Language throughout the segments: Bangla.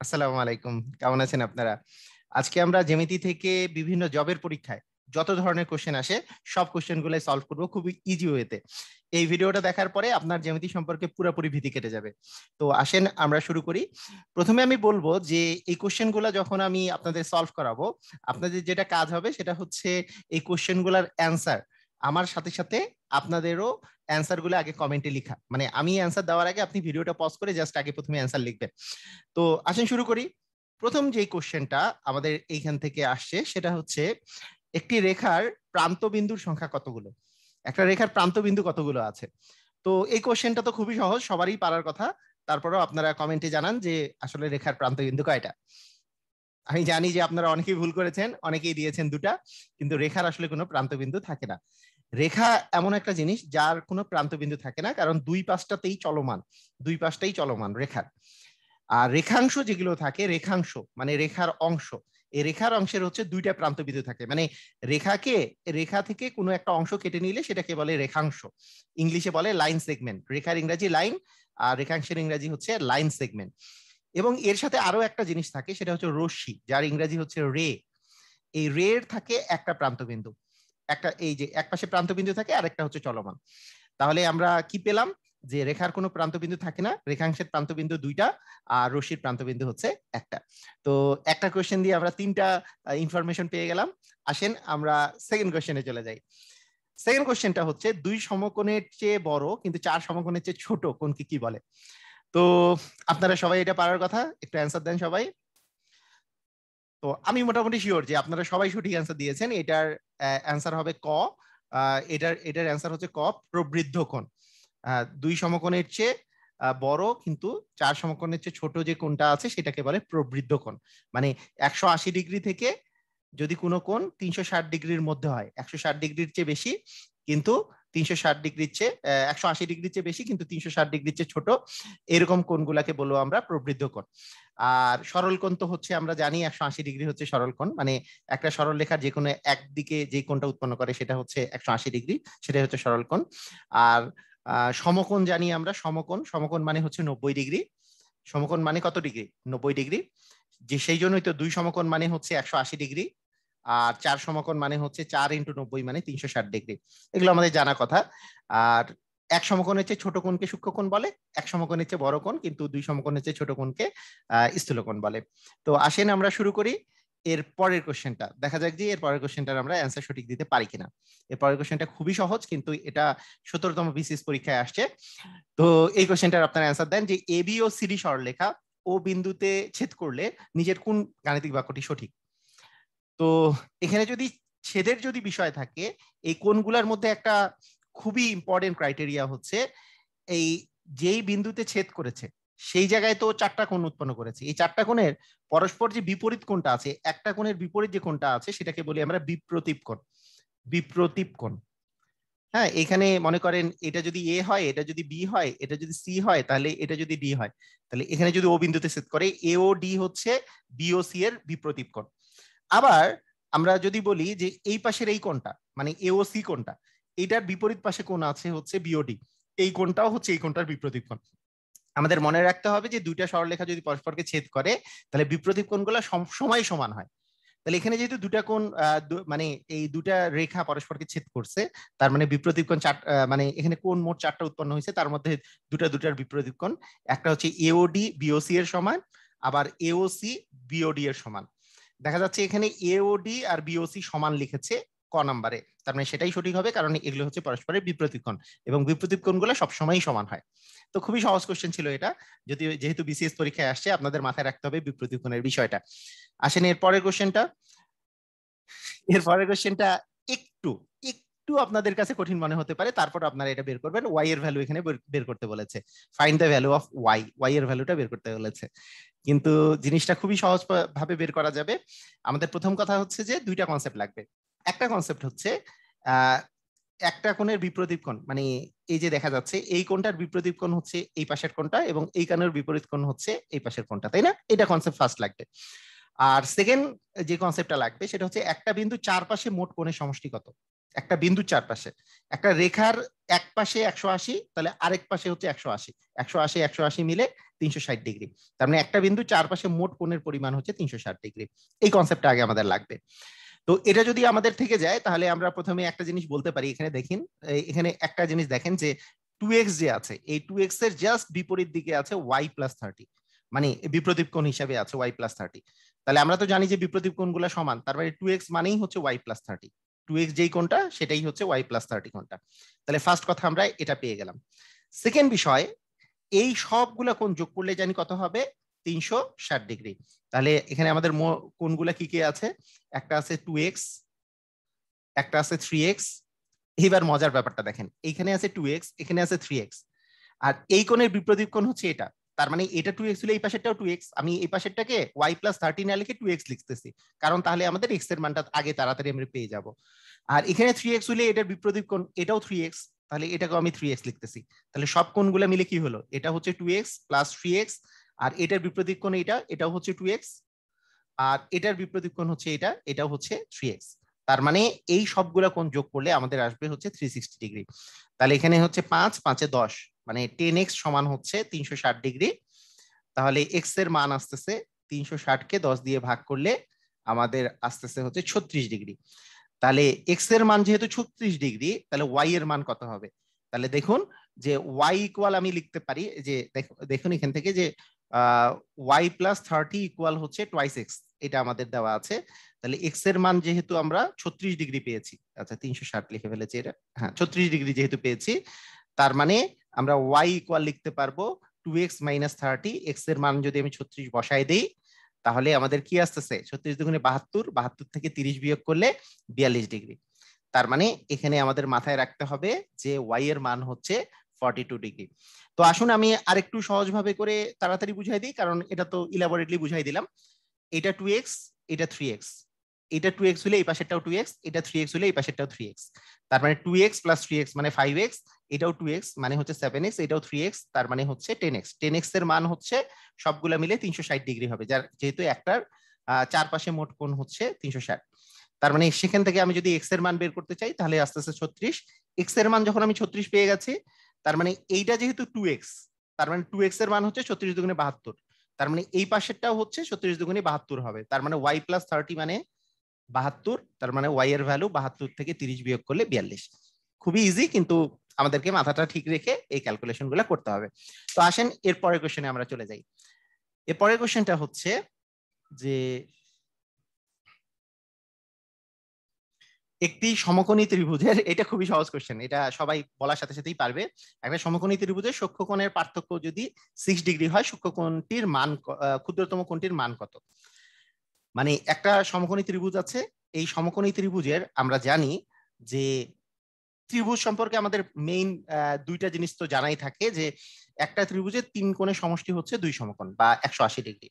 আসসালামু আলাইকুম। কেমন আছেন আপনারা? আজকে আমরা জ্যামিতি থেকে বিভিন্ন জবের পরীক্ষায় যত ধরনের কোশ্চেন আসে সব কোশ্চেন গুলাই সলভ করব খুবই ইজি ওয়েতে। এই ভিডিওটা দেখার পরে আপনার জ্যামিতি সম্পর্কে পুরোপুরি ভীতি কেটে যাবে। তো আসেন আমরা শুরু করি। প্রথমে আমি বলবো যে এই কোশ্চেনগুলো যখন আমি আপনাদের সলভ করাবো, আপনাদের যেটা কাজ হবে সেটা হচ্ছে এই কোশ্চেনগুলোর অ্যান্সার আমার সাথে সাথে আপনাদেরও অ্যান্সার গুলো আগে কমেন্টে লিখা, মানে আমি অ্যান্সার দেওয়ার আগে আপনি ভিডিওটা পজ করে জাস্ট আগে প্রথমে অ্যান্সার লিখবেন। তো আসেন শুরু করি। প্রথম যে কোশ্চেনটা আমাদের এইখান থেকে আসছে সেটা হচ্ছে একটি রেখার প্রান্ত বিন্দুর সংখ্যা কতগুলো, একটা রেখার প্রান্ত বিন্দু কতগুলো আছে। তো এই কোশ্চেনটা তো খুবই সহজ, সবারই পারার কথা। তারপরেও আপনারা কমেন্টে জানান যে আসলে রেখার প্রান্ত বিন্দু কয়টা। আমি জানি যে আপনারা অনেকেই ভুল করেছেন, অনেকেই দিয়েছেন দুটা, কিন্তু রেখার আসলে কোনো প্রান্ত বিন্দু থাকে না। রেখা এমন একটা জিনিস যার কোনো প্রান্ত বিন্দু থাকে না, কারণ দুই পাশটাতেই চলমান, দুই পাশটাই চলমান রেখার। আর রেখাংশ যেগুলো থাকে, রেখাংশ মানে রেখার অংশ, এই রেখার অংশের হচ্ছে দুইটা প্রান্ত বিন্দু থাকে। মানে রেখা থেকে কোনো একটা অংশ কেটে নিলে সেটাকে বলে রেখাংশ, ইংলিশে বলে লাইন সেগমেন্ট। রেখার ইংরাজি লাইন আর রেখাংশের ইংরাজি হচ্ছে লাইন সেগমেন্ট। এবং এর সাথে আরো একটা জিনিস থাকে, সেটা হচ্ছে রশ্মি, যার ইংরাজি হচ্ছে রে। এই রের থাকে একটা প্রান্ত বিন্দু, একটা এই যে এক পাশে প্রান্ত বিন্দু থাকে আর একটা হচ্ছে চলমান। তাহলে আমরা কি পেলাম, যে রেখার কোনো প্রান্তবিন্দু থাকে না, রেখাংশের প্রান্তবিন্দু দুইটা আর রশ্মির প্রান্তবিন্দু হচ্ছে একটা। তো একটা কোশ্চেন দিয়ে আমরা তিনটা ইনফরমেশন পেয়ে গেলাম। আসেন আমরা সেকেন্ড কোশ্চেনে চলে যাই। সেকেন্ড কোশ্চেনটা হচ্ছে দুই সমকোণের চেয়ে বড় কিন্তু চার সমকোণের চেয়ে ছোট কোণকে কি বলে। তো আপনারা সবাই এটা পারার কথা, একটু অ্যান্সার দেন সবাই। তো আমি মোটামুটি শিওর যে আপনারা সবাই সঠিক অ্যান্সার দিয়েছেন। এটার অ্যান্সার হবে ক। এটার অ্যান্সার হচ্ছে ক, প্রবৃদ্ধ কোণ। দুই সমকোণের চেয়ে বড় কিন্তু চার সমকোণের চেয়ে ছোট যে কোণটা আছে সেটাকে বলে প্রবৃদ্ধ কোণ। মানে 180 ডিগ্রি থেকে যদি কোনো কোণ 360 ডিগ্রির মধ্যে হয়, 160 ডিগ্রির চেয়ে বেশি কিন্তু 360 ডিগ্রির চেয়ে 180 ডিগ্রির চেয়ে বেশি কিন্তু 360 ডিগ্রির চেয়ে ছোট, এরকম কোণগুলাকে বলবো আমরা প্রবৃদ্ধ কোণ। আর সরল কোণ তো হচ্ছে আমরা জানি 180 ডিগ্রি হচ্ছে সরল কোণ, মানে একটা সরল রেখার যে কোনো একদিকে যে কোণটা উৎপন্ন করে সেটা হচ্ছে 180 ডিগ্রি, সেটাই হচ্ছে সরল কোণ। আর সমকোণ জানি আমরা, সমকোণ মানে হচ্ছে 90 ডিগ্রি। সমকোণ মানে কত ডিগ্রি? 90 ডিগ্রি। যে সেই জন্যই তো দুই সমকোণ মানে হচ্ছে 180 ডিগ্রি, আর চার সমকোণ মানে হচ্ছে 4 × 90 মানে 360 ডিগ্রি। এগুলো আমাদের জানা কথা। আর এক সমকোণের চেয়ে ছোট কোণকে সূক্ষ্মকোণ বলে, এক সমকোণের চেয়ে বড় কোণ কিন্তু দুই সমকোণের চেয়ে ছোট কোণকে স্থূলকোণ বলে। তো আসেন আমরা শুরু করি। এর পরের কোশ্চেনটা দেখা যাক যে এর পরের কোশ্চেনটার আমরা অ্যান্সার সঠিক দিতে পারি কিনা। এর পরের কোশ্চেনটা খুবই সহজ, কিন্তু এটা 17তম বিসিএস পরীক্ষায় আসছে। তো এই কোশ্চেনটার আপনারা অ্যান্সার দেন যে এ বি ও সিডি সরলরেখা ও বিন্দুতে ছেদ করলে নিচের কোন গাণিতিক বাক্যটি সঠিক। তো এখানে যদি ছেদের যদি বিষয় থাকে, এই কোণগুলোর মধ্যে একটা খুবই ইম্পর্টেন্ট ক্রাইটেরিয়া হচ্ছে এই যেই বিন্দুতে ছেদ করেছে সেই জায়গায় তো চারটা কোণ উৎপন্ন করেছে। এই চারটা কোণের পরস্পর যে বিপরীত কোণটা আছে, একটা কোণের বিপরীত যে কোণটা আছে সেটাকে বলি আমরা বিপ্রতীপ কোণ। বিপ্রতীপ কোণ। হ্যাঁ, এখানে মনে করেন এটা যদি এ হয়, এটা যদি বি হয়, এটা যদি সি হয়, তাহলে এটা যদি ডি হয়, তাহলে এখানে যদি ও বিন্দুতে ছেদ করে এ ও ডি হচ্ছে বি ও সি এর বিপ্রতীপ কোণ। আবার আমরা যদি বলি যে এই পাশের এই কোণটা মানে এও সি কোণটা, এটার বিপরীত পাশে কোণ আছে হচ্ছে বিওডি, এই কোণটাও হচ্ছে এই কোণটার বিপরীত কোণ। আমাদের মনে রাখতে হবে যে দুইটা সরলরেখা যদি পরস্পরকে ছেদ করে তাহলে বিপরীত কোণগুলো সবসময় সমান হয়। তাহলে এখানে যেহেতু দুটা কোণ মানে এই দুটা রেখা পরস্পরকে ছেদ করছে, তার মানে বিপরীত কোণ মানে এখানে কোণ মোট চারটা উৎপন্ন হয়েছে, তার মধ্যে দুটার বিপরীত কোণ। একটা হচ্ছে এওডি বিওসি এর সমান, আবার এওসি বিওডি এর সমান। দেখা যাচ্ছে এখানে এওডি আর বিওসি সমান লিখেছে ক নাম্বারে, তার মানে সেটাই সঠিক হবে, কারণ এগুলো হচ্ছে পরস্পরের বিপরীত কোণ এবং বিপরীত কোণগুলো সবসময়ই সমান হয়। তো খুবই সহজ কোশ্চেন ছিল এটা, যদি যেহেতু বিসিএস পরীক্ষায় আসছে আপনাদের মাথায় রাখতে হবে বিপরীত কোণের বিষয়টা। আসেন এর পরের কোশ্চেনটা। এর পরের কোশ্চেনটা একটু একটু আপনাদের কাছে কঠিন মনে হতে পারে, তারপর আপনারা এটা বের করবেন। ওয়াই এর ভ্যালু এখানে বের করতে বলেছে, find the value of Y, Y এর ভ্যালুটা বের করতে বলেছে। কিন্তু জিনিসটা খুবই সহজ ভাবে বের করা যাবে। আমাদের প্রথম কথা হচ্ছে যে দুইটা কনসেপ্ট লাগবে। একটা কনসেপ্ট হচ্ছে আহ একটা কোণের বিপরীত কোণ, মানে এই যে দেখা যাচ্ছে এই কোণটার বিপরীত কোণ হচ্ছে এই পাশের কোণটা এবং এই কোণের বিপরীত কোণ হচ্ছে এই পাশের কোণটা, তাই না? এটা কনসেপ্ট ফার্স্ট লাগবে। আর সেকেন্ড যে কনসেপ্টটা লাগবে সেটা হচ্ছে একটা বিন্দু চারপাশে মোট কোণের সমষ্টি কত। একটা বিন্দুর চারপাশে। একটা রেখার এক পাশে 180, তাহলে আরেক পাশে হচ্ছে 180, 180 180 মিলে 360 ডিগ্রি। তার মানে একটা বিন্দু চারপাশে মোট কোণের পরিমাণ হচ্ছে 360 ডিগ্রি। এই কনসেপ্টটা আগে আমাদের লাগবে। তো এটা যদি আমাদের থেকে যায় তাহলে আমরা প্রথমে একটা জিনিস বলতে পারি। এখানে দেখেন, এখানে একটা জিনিস দেখেন যে 2x যে আছে, এই 2x এর জাস্ট বিপরীত দিকে আছে y প্লাস 30, মানে বিপ্রতীপ কোণ হিসাবে আছে y প্লাস 30। তাহলে আমরা তো জানি যে বিপ্রতীপ কোণগুলো সমান, তার মানে 2x মানেই হচ্ছে y প্লাস 30। 2x যেই কোণটা সেটাই হচ্ছে y প্লাস 30 কোণটা। তাহলে ফার্স্ট কথা আমরা এটা পেয়ে গেলাম। সেকেন্ড বিষয়, এই সবগুলা কোণ যোগ করলে জানি কত হবে, 360 ডিগ্রি। তাহলে এখানে আমাদের কোণগুলা কি কি আছে, একটা আছে 2x, একটা আছে 3x। এবার মজার ব্যাপারটা দেখেন, এইখানে আছে 2x, এখানে আছে 3x, আর এই কোণের বিপরীত কোণ হচ্ছে এটা। তার মানে এটা 2x হলে এই পাশেরটাও 2x, আমি এই পাশেরটাকে y প্লাস 30 না লিখে 2x লিখতেছি, কারণ তাহলে আমাদের x এর মানটা আগে তাড়াতাড়ি আমরা পেয়ে যাব। আর এখানে 3x হলে এটার বিপরীত কোণ এটাও 3x, তাহলে এটাকে আমি 3x লিখতেছি। তাহলে সব কোণগুলো মিলে কি হলো, এটা হচ্ছে 2x প্লাস 3x, আর এটার বিপরীত কোণ এটাও হচ্ছে 2x, আর এটার বিপরীত কোণ হচ্ছে এটাও হচ্ছে 3x। তার মানে এই সবগুলা কোণ যোগ করলে আমাদের আসবে হচ্ছে 360 ডিগ্রি। তাহলে এখানে হচ্ছে 5 5 10, মানে 10x সমান হচ্ছে 360 ডিগ্রি। তাহলে x এর মান আসতেছে 360 কে 10 দিয়ে ভাগ করলে আমাদের আসতেছে হচ্ছে 36 ডিগ্রি। তাহলে x এর মান যেহেতু 36 ডিগ্রি, তাহলে y এর মান কত হবে? তাহলে দেখুন যে y ইকুয়াল আমি লিখতে পারি যে, দেখুন এখান থেকে যে y প্লাস 30 ইকুয়াল হচ্ছে টোয়াইস x, এটা আমাদের দেওয়া আছে। তাহলে x এর মান যেহেতু আমরা 36 ডিগ্রি পেয়েছি, আচ্ছা 360 লিখে ফেলেছি এটা, হ্যাঁ 36 ডিগ্রি যেহেতু পেয়েছি, তার মানে আমরা y ইকুয়াল লিখতে পারবো 2x মাইনাস 30। x এর মান যদি আমি 36 বসাই দেই, তাহলে আমাদের কি আসতেছে, 36 দুগুণে 72, 72 থেকে 30 বিয়োগ করলে 42 ডিগ্রি। তার মানে এখানে আমাদের মাথায় রাখতে হবে যে y এর মান হচ্ছে 42 ডিগ্রি। তো আসুন আমি আরেকটু সহজভাবে করে তাড়াতাড়ি বুঝাই দিই, কারণ এটা তো ইলাবোরেটলি বুঝাই দিলাম। এটা 2x, এটা 3x, এটা 2x হলে এই পাশেরটাও 2x, এটা 3x হলে এই পাশেরটাও 3x। তার মানে 2x প্লাস 3x মানে 5x, এটাও 2x মানে হচ্ছে 7x, এটাও 3x তার মানে হচ্ছে 10x। 10x এর মান হচ্ছে সবগুলা মিলে 360 ডিগ্রি হবে, যার যেহেতু একটার চারপাশে মোট কোণ হচ্ছে 360। তার মানে সেখান থেকে আমি যদি x এর মান বের করতে চাই তাহলে আস্তে আস্তে 36। x এর মান যখন আমি 36 পেয়ে গেছি, তার মানে এইটা যেহেতু 2x, তার মানে 2x এর মান হচ্ছে 36 দুগুণে 72। তার মানে এই পাশেরটাও হচ্ছে 36 দুগুণে 72 হবে। তার মানে y প্লাস 30 মানে 72। তার মানে y এর ভ্যালু 72 থেকে 30 বিয়োগ করলে 42। খুবই ইজি, কিন্তু আমাদেরকে মাথাটা ঠিক রেখে এই ক্যালকুলেশন গুলো করতে হবে। তো আসেন এর পরের কোশ্চেনে আমরা চলে যাই। এর পরের কোশ্চেনটা হচ্ছে যে একটি সমকোণী ত্রিভুজের, এটা খুবই সহজ কোশ্চেন, এটা সবাই বলার সাথে সাথেই পারবে। একটা সমকোণী ত্রিভুজের সূক্ষ্মকোণের পার্থক্য যদি 6 ডিগ্রি হয়, সূক্ষ্মকোণটির মান ক্ষুদ্রতম কোণটির মান কত? মানে একটা সমকোণী ত্রিভুজ আছে, এই সমকোণী ত্রিভুজের আমরা জানি যে ত্রিভুজ সম্পর্কে আমাদের মেইন দুইটা জিনিস তো জানাই থাকে, যে একটা ত্রিভুজের 3 কোণের সমষ্টি হচ্ছে 2 সমকোণ বা 180 ডিগ্রি।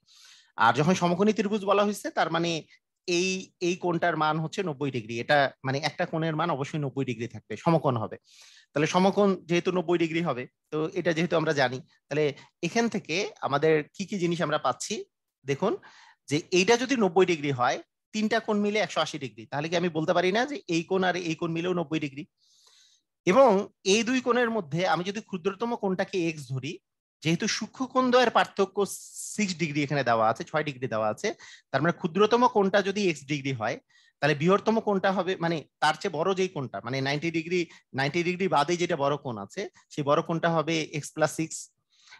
আর যখন সমকোণী ত্রিভুজ বলা হয়েছে, তার মানে এই এই কোণটার মান হচ্ছে 90 ডিগ্রি। এটা মানে একটা কোণের মান অবশ্যই 90 ডিগ্রি থাকবে, সমকোণ হবে। তাহলে সমকোণ যেহেতু 90 ডিগ্রি হবে, তো এটা যেহেতু আমরা জানি, তাহলে এখান থেকে আমাদের কি কি জিনিস আমরা পাচ্ছি দেখুন, যে এইটা যদি 90 ডিগ্রি হয়, তিনটা কোণ মিলে 180 ডিগ্রি, তাহলে কি আমি বলতে পারি না যে এই কোণ আর এই কোণ মিলেও 90 ডিগ্রি? এবং এই দুই কোণের মধ্যে আমি যদি ক্ষুদ্রতম কোণটাকে এক্স ধরি, যেহেতু সূক্ষ্ম কোণ দ্বয়ের পার্থক্য 6 ডিগ্রি এখানে দেওয়া আছে, 6 ডিগ্রি দেওয়া আছে, তার মানে ক্ষুদ্রতম কোণটা যদি এক্স ডিগ্রি হয়, তাহলে বৃহত্তম কোণটা হবে মানে তার চেয়ে বড় যেই কোণটা, মানে 90 ডিগ্রি বাদে যেটা বড় কোণ আছে, সেই বড় কোণটা হবে এক্স প্লাস 6।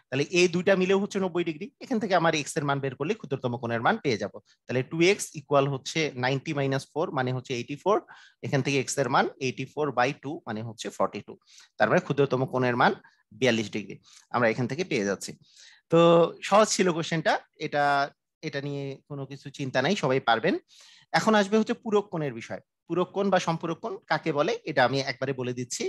তাহলে এই দুইটা মিলেও হচ্ছে 90 ডিগ্রি। এখান থেকে আমার এক্স এর মান বের করলে ক্ষুদ্রতম কোণের মান পেয়ে যাব। তাহলে 2x ইকুয়াল হচ্ছে 90 মাইনাস 4 মানে হচ্ছে 84। এখান থেকে এক্স এর মান 84/2 মানে হচ্ছে 42। তার মানে ক্ষুদ্রতম কোণের মান 42 ডিগ্রি আমরা এখান থেকে পেয়ে যাচ্ছি। তো সহজ ছিল কোশ্চেনটা, এটা এটা নিয়ে কোনো কিছু চিন্তা নাই, সবাই পারবেন। এখন আসবে হচ্ছে পূরক কোণের বিষয়। পূরক কোণ বা সম্পূরক কোণ কাকে বলে এটা আমি একবারে বলে দিচ্ছি।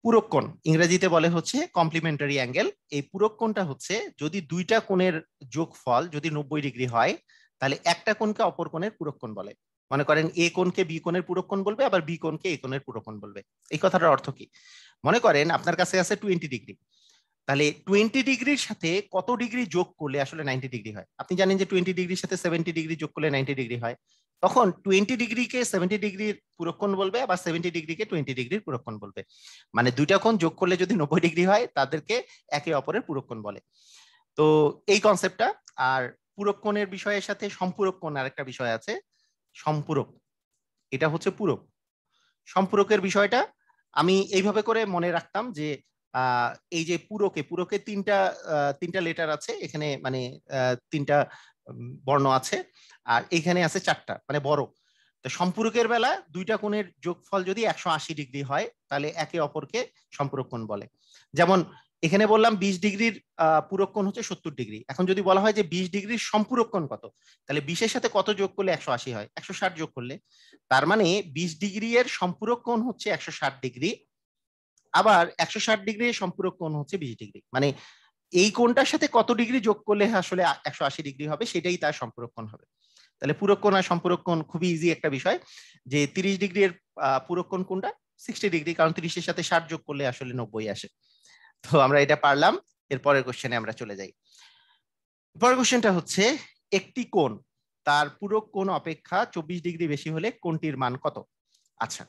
পূরক কোণ ইংরেজিতে বলে হচ্ছে কমপ্লিমেন্টারি অ্যাঙ্গেল। এই পূরক কোণটা হচ্ছে যদি দুইটা কোণের যোগফল যদি 90 ডিগ্রি হয়, তাহলে একটা কোণকে অপর কোণের পূরক কোণ বলে। মনে করেন এ কোণকে বি কোণের পূরক কোণ বলবে, আবার বি কোণকে এ কোণের পূরক কোণ বলবে। এই কথাটার অর্থ কি? মনে করেন আপনার কাছে আছে 20 ডিগ্রি, তাহলে 20 ডিগ্রির সাথে কত ডিগ্রি যোগ করলে আসলে 90 ডিগ্রি হয়? আপনি জানেন যে 20 ডিগ্রির সাথে 70 ডিগ্রি যোগ করলে 90 ডিগ্রি হয়। তখন 20 ডিগ্রিকে 70 ডিগ্রির পুরোক্ষণ বলবে, আবার 70 ডিগ্রিকে 20 ডিগ্রির পুরোক্ষণ বলবে। মানে দুইটা কোণ যোগ করলে যদি 90 ডিগ্রি হয় তাদেরকে একে অপরের পুরোক্ষণ বলে। তো এই কনসেপ্টটা। আর পুরোক্ষণের বিষয়ের সাথে সম্পূরক কোণ আরেকটা বিষয় আছে, সম্পূরক। এটা হচ্ছে পূরক। সম্পূরকের বিষয়টা আমি এইভাবে করে মনে রাখতাম যে এই যে পুরকে তিনটা লেটার আছে এখানে, মানে তিনটা বর্ণ আছে, আর এখানে আছে চারটা, মানে বড়। তো সম্পূরকের বেলা দুইটা কোণের যোগফল যদি 180 ডিগ্রি হয় তাহলে একে অপরকে সম্পূরক কোণ বলে। যেমন এখানে বললাম 20 ডিগ্রির পূরক কোণ হচ্ছে 70 ডিগ্রি। এখন যদি বলা হয় যে 20 ডিগ্রির সম্পূরক কোণ কত, তাহলে 20 এর সাথে কত যোগ করলে 180 হয়? 160 যোগ করলে। তার মানে 20 ডিগ্রি এর সম্পূরক কোণ হচ্ছে 160 ডিগ্রি, আবার 160 ডিগ্রি এর সম্পূরক কোণ হচ্ছে 20 ডিগ্রি। মানে এই কোণটার সাথে কত ডিগ্রি যোগ করলে আসলে 180 ডিগ্রি হবে, সেটাই তার সম্পূরক কোণ হবে। তাহলে পূরক কোণ আর সম্পূরক কোণ খুবই ইজি একটা বিষয়, যে 30 ডিগ্রি এর পূরক কোণ কোনটা? 60 ডিগ্রি, কারণ 30 এর সাথে 60 যোগ করলে আসলে 90 আসে। তো আমরা এটা পারলাম। এর পরের কোশ্চেনে আমরা চলে যাই। পরের কোশ্চেনটা হচ্ছে, একটি কোণ তার পূরক কোণ অপেক্ষা 24 ডিগ্রি বেশি হলে কোণটির মান কত? আচ্ছা,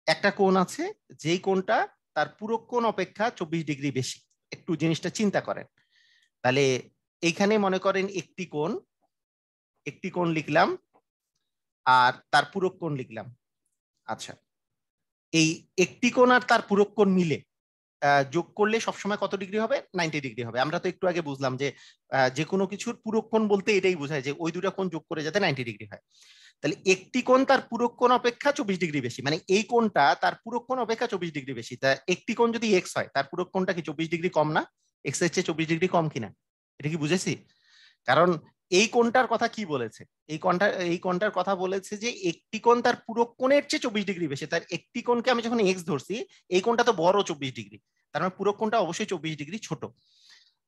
একটা কোণ আছে যেই কোণটা তার পূরক কোণ অপেক্ষা 24 ডিগ্রি বেশি। একটু জিনিসটা চিন্তা করেন। তাহলে এইখানে মনে করেন একটি কোণ লিখলাম আর তার পূরক কোণ লিখলাম। আচ্ছা, এই একটি কোণ আর তার পূরক কোণ মিলে যোগ করলে সবসময় কত ডিগ্রি হবে? 90 ডিগ্রি হবে। আমরা তো একটু আগে বুঝলাম যে যে কোনো কিছুর পূরক কোণ বলতে এটাই বোঝায় যে ওই দুটা কোণ যোগ করে যাতে 90 ডিগ্রি হয়। তাহলে একটি কোণ তার পূরক কোণ অপেক্ষা 24 ডিগ্রি বেশি, মানে এই কোণটা তার পূরক কোণ অপেক্ষা 24 ডিগ্রি বেশি। তা একটি কোণ যদি এক্স হয়, তার পূরক কোণটা কি 24 ডিগ্রি কম না? এক্স এর চেয়ে 24 ডিগ্রি কম কিনা? এটা কি বুঝেছি? কারণ এই কোণটার কথা কি বলেছে? এই কোণটার কথা বলেছে যে একটি কোণ তার পূরক কোণের চেয়ে 24 ডিগ্রি বেশি। তার একটি কোণকে আমি যখন এক্স ধরছি, এই কোণটা তো বড় 24 ডিগ্রি, তার মানে পূরক কোণটা অবশ্যই 24 ডিগ্রি ছোট।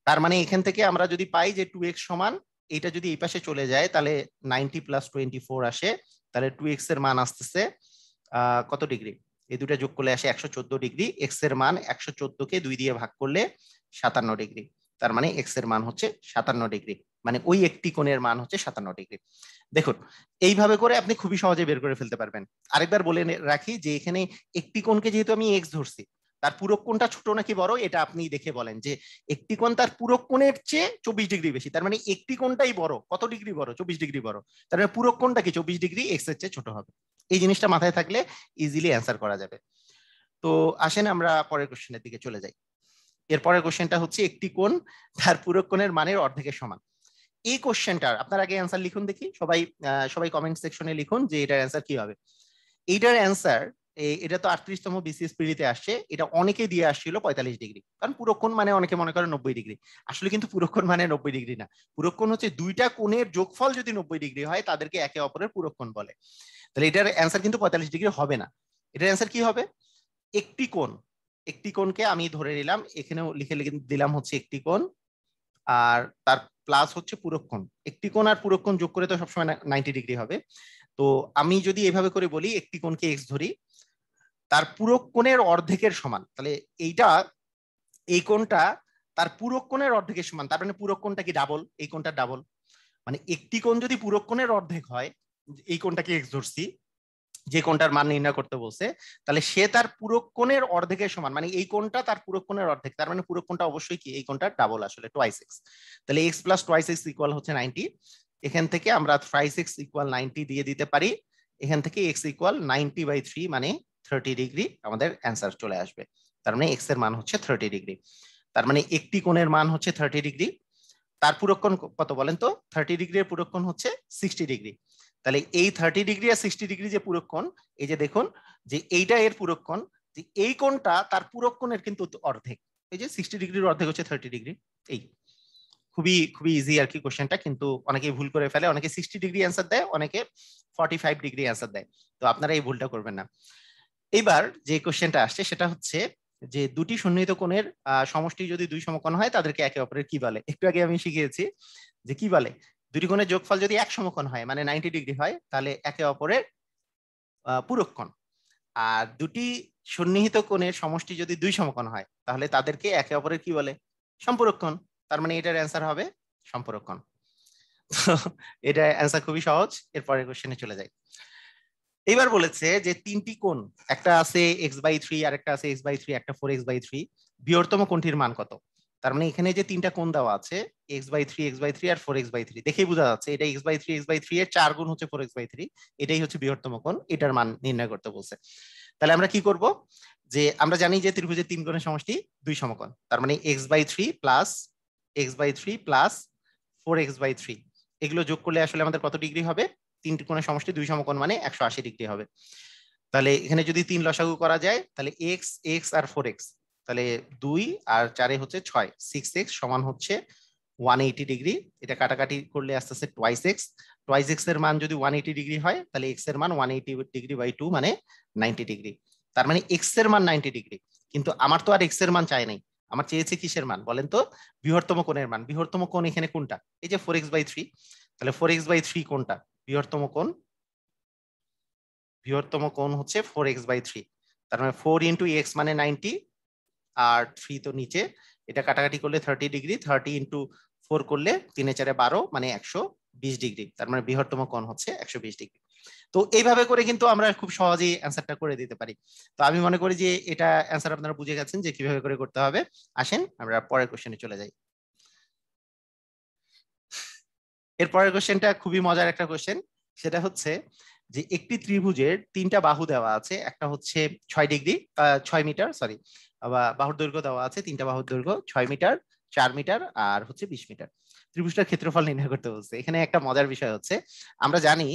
তার মানে এখান থেকে আমরা যদি পাই যে 2x সমান, এটা যদি এই পাশে চলে যায় তাহলে 90 প্লাস 24 আসে, তাহলে 2x এর মান আসতেছে কত ডিগ্রি? এই দুটা যোগ করলে আসে 114 ডিগ্রি। এক্স এর মান 114 কে 2 দিয়ে ভাগ করলে 57 ডিগ্রি। তার মানে এক্স এর মান হচ্ছে 57 ডিগ্রি, মানে ওই একটি কোণের মান হচ্ছে 57 ডিগ্রি। দেখুন, এইভাবে করে আপনি খুবই সহজে বের করে ফেলতে পারবেন। আরেকবার বলে রাখি যে এখানে একটি কোণকে যেহেতু আমি এক্স ধরছি, তার পূরক কোণটা ছোট নাকি বড় এটা আপনি দেখে বলেন। যে একটি কোণ তার পূরক কোণের চেয়ে 24 ডিগ্রি বেশি, তার মানে একটি কোণটাই বড়। কত ডিগ্রি বড়? 24 ডিগ্রি বড়। তার মানে পূরক কোণটা কি 24 ডিগ্রি এক্স এর চেয়ে ছোট হবে। এই জিনিসটা মাথায় থাকলে ইজিলি অ্যান্সার করা যাবে। তো আসেন আমরা পরের কোশ্চেনের দিকে চলে যাই। এর পরের কোশ্চেনটা হচ্ছে, একটি কোণ তার পূরক কোণের মানের অর্ধেকের সমান। এই কোশ্চেনটার আপনার আগে অ্যান্সার লিখুন দেখি, সবাই কমেন্ট সেকশনে লিখুন যে এটার অ্যান্সার কি হবে। এইটার অ্যান্সার, এটা তো 38তম বিসিএস পিডিতে আসছে, এটা অনেকে দিয়ে আসছিল 45 ডিগ্রি, কারণ পুরক্ষণ মানে অনেকে মনে করে 90 ডিগ্রি। আসলে কিন্তু পুরক্ষণ মানে 90 ডিগ্রি না। পুরক্ষণ হচ্ছে দুইটা কোণের যোগফল যদি 90 ডিগ্রি হয় তাদেরকে একে অপরের পুরক্ষণ বলে। তাহলে এটার অ্যান্সার কিন্তু 45 ডিগ্রি হবে না। এটার অ্যান্সার কি হবে? একটি কোণকে আমি ধরে নিলাম, এখানেও লিখে দিলাম হচ্ছে একটি কোণ, আর তার প্লাস হচ্ছে পুরক্ষণ। একটি কোণ আর পুরক্ষণ যোগ করে তো সবসময় 90 ডিগ্রি হবে। তো আমি যদি এভাবে করে বলি, একটি কোণকে এক্স ধরি, তার পূরক কোণের অর্ধেকের সমান, তাহলে এই কোণটা তার পূরক কোণের অর্ধেকের সমান, তার মানে পূরক কোণটা কি ডাবল? এই কোণটা ডাবল। মানে একটি কোণ যদি পূরক কোণের অর্ধেক হয়, এই কোণটাকে এক্স ধরছি, যে কোণটার মান নির্ণয় করতে বলছে, তাহলে সে তার পূরক কোণের অর্ধেকের সমান, মানে এই কোণটা তার পূরক কোণের অর্ধেক, তার মানে পূরক কোণটা অবশ্যই কি এই কোণটার ডাবল, আসলে টোয়াইস এক্স। তাহলে x plus twice x equal হচ্ছে 90। এখান থেকে আমরা থ্রাইস এক্স ইকুয়াল 90 দিয়ে দিতে পারি। এখান থেকে এক্স ইকুয়াল 90/3 মানে 30 ডিগ্রি আমাদের অ্যান্সার চলে আসবে। তার মানে এক্স এর মান হচ্ছে 30 ডিগ্রি। তার মানে একটি কোণের মান হচ্ছে 30 ডিগ্রি। তার পূরকক্ষণ কত বলেন তো? 30 ডিগ্রির পূরকক্ষণ হচ্ছে 60 ডিগ্রি। তাহলে এই 30 ডিগ্রি আর 60 ডিগ্রি যে পূরকক্ষণ, এই যে দেখুন যে এইটা এর পূরকক্ষণ, যে এই কোণটা তার পূরকক্ষণের কিন্তু অর্ধেক। এই যে 60 ডিগ্রির অর্ধেক হচ্ছে 30 ডিগ্রি। এই খুবই খুবই ইজি আর কি কোশ্চেনটা, কিন্তু অনেকে ভুল করে ফেলে। অনেকে 60 ডিগ্রি অ্যান্সার দেয়, অনেকে 45 ডিগ্রি অ্যান্সার দেয়। তো আপনারা এই ভুলটা করবেন না। এবার যে কোশ্চেনটা আসছে সেটা হচ্ছে যে দুটি সন্নিহিত কোণের সমষ্টি যদি দুই সমকোণ হয় তাদেরকে একে অপরের কি বলে? একটু আগে আমি শিখিয়েছি যে কি বলে। দুটি কোণের যোগফল যদি এক সমকোণ হয়, মানে 90 ডিগ্রি হয়, তাহলে একে অপরের পূরককোণ। আর দুটি সন্নিহিত কোণের সমষ্টি যদি দুই সমকোণ হয় তাহলে তাদেরকে একে অপরের কি বলে? সম্পূরককোণ। তার মানে এটার অ্যান্সার হবে সম্পূরককোণ। এটা অ্যান্সার খুবই সহজ। এরপরের কোশ্চেনে চলে যাই। এবার বলেছে যে তিনটি কোণ, একটা আছে x/3, আর একটা আছে x/3, একটা 4x/3, বৃহত্তম কোণটির মান কত? তার মানে এখানে যে তিনটা কোণ দেওয়া আছে x/3, x/3 আর 4x/3, দেখেই বোঝা যাচ্ছে এটা x/3 এর 4 গুণ হচ্ছে 4x/3, এটাই হচ্ছে বৃহত্তম কোণ, এটার মান নির্ণয় করতে বলছে। তাহলে আমরা কি করব, যে আমরা জানি যে ত্রিভুজের তিন কোণের সমষ্টি দুই সমকোণ, তার মানে x/3 plus x/3 plus 4x/3, এগুলো যোগ করলে আসলে আমাদের কত ডিগ্রি হবে? তিনটি কোণের সমষ্টি দুই সমকোণ মানে 180 ডিগ্রি হবে। তাহলে এখানে যদি 3 লসাগু করা যায় তাহলে x x আর 4x, তাহলে 2 আর 4 হচ্ছে 6, 6x সমান হচ্ছে 180 ডিগ্রি। এটা কাটাকাটি করলে আস্তে আস্তে টোয়াইস x এর মান যদি 180 ডিগ্রি হয় তাহলে x এর মান 180 ডিগ্রি বাই 2 মানে 90 ডিগ্রি। তার মানে x এর মান 90 ডিগ্রি, কিন্তু আমার তো আর x এর মান চাই নাই, আমার চেয়েছে কিসের মান বলেন তো? বৃহত্তম কোণের মান। বৃহত্তম কোণ এখানে কোনটা? এই যে 4x/3, তাহলে 4x/3 কোনটা? বৃহত্তম কোণ, বৃহত্তম কোণ হচ্ছে 4x/3। তার মানে 4 ইন্টু x মানে 90, আর 3 তো নিচে, এটা কাটাকাটি করলে 30 ডিগ্রি, 30 ইন্টু 4 করলে 3 4 12 মানে 120 ডিগ্রি। তার মানে বৃহত্তম কোণ হচ্ছে 120 ডিগ্রি। তো এইভাবে করে কিন্তু আমরা খুব সহজেই অ্যান্সারটা করে দিতে পারি। তো আমি মনে করি যে এটা অ্যান্সার আপনারা বুঝে গেছেন যে কিভাবে করে করতে হবে। আসেন আমরা পরের কোশ্চেনে চলে যাই। এর পরের কোশ্চেনটা খুবই মজার একটা কোশ্চেন। সেটা হচ্ছে যে একটি ত্রিভুজের তিনটা বাহু দেওয়া আছে, একটা হচ্ছে 6 ডিগ্রি 6 মিটার, সরি, বাহুর দৈর্ঘ্য দেওয়া আছে, তিনটা বাহুর দৈর্ঘ্য 6 মিটার, 4 মিটার আর হচ্ছে 20 মিটার। ত্রিভুজটার ক্ষেত্রফল নির্ণয় করতে বলছে। এখানে একটা মজার বিষয় হচ্ছে, আমরা জানি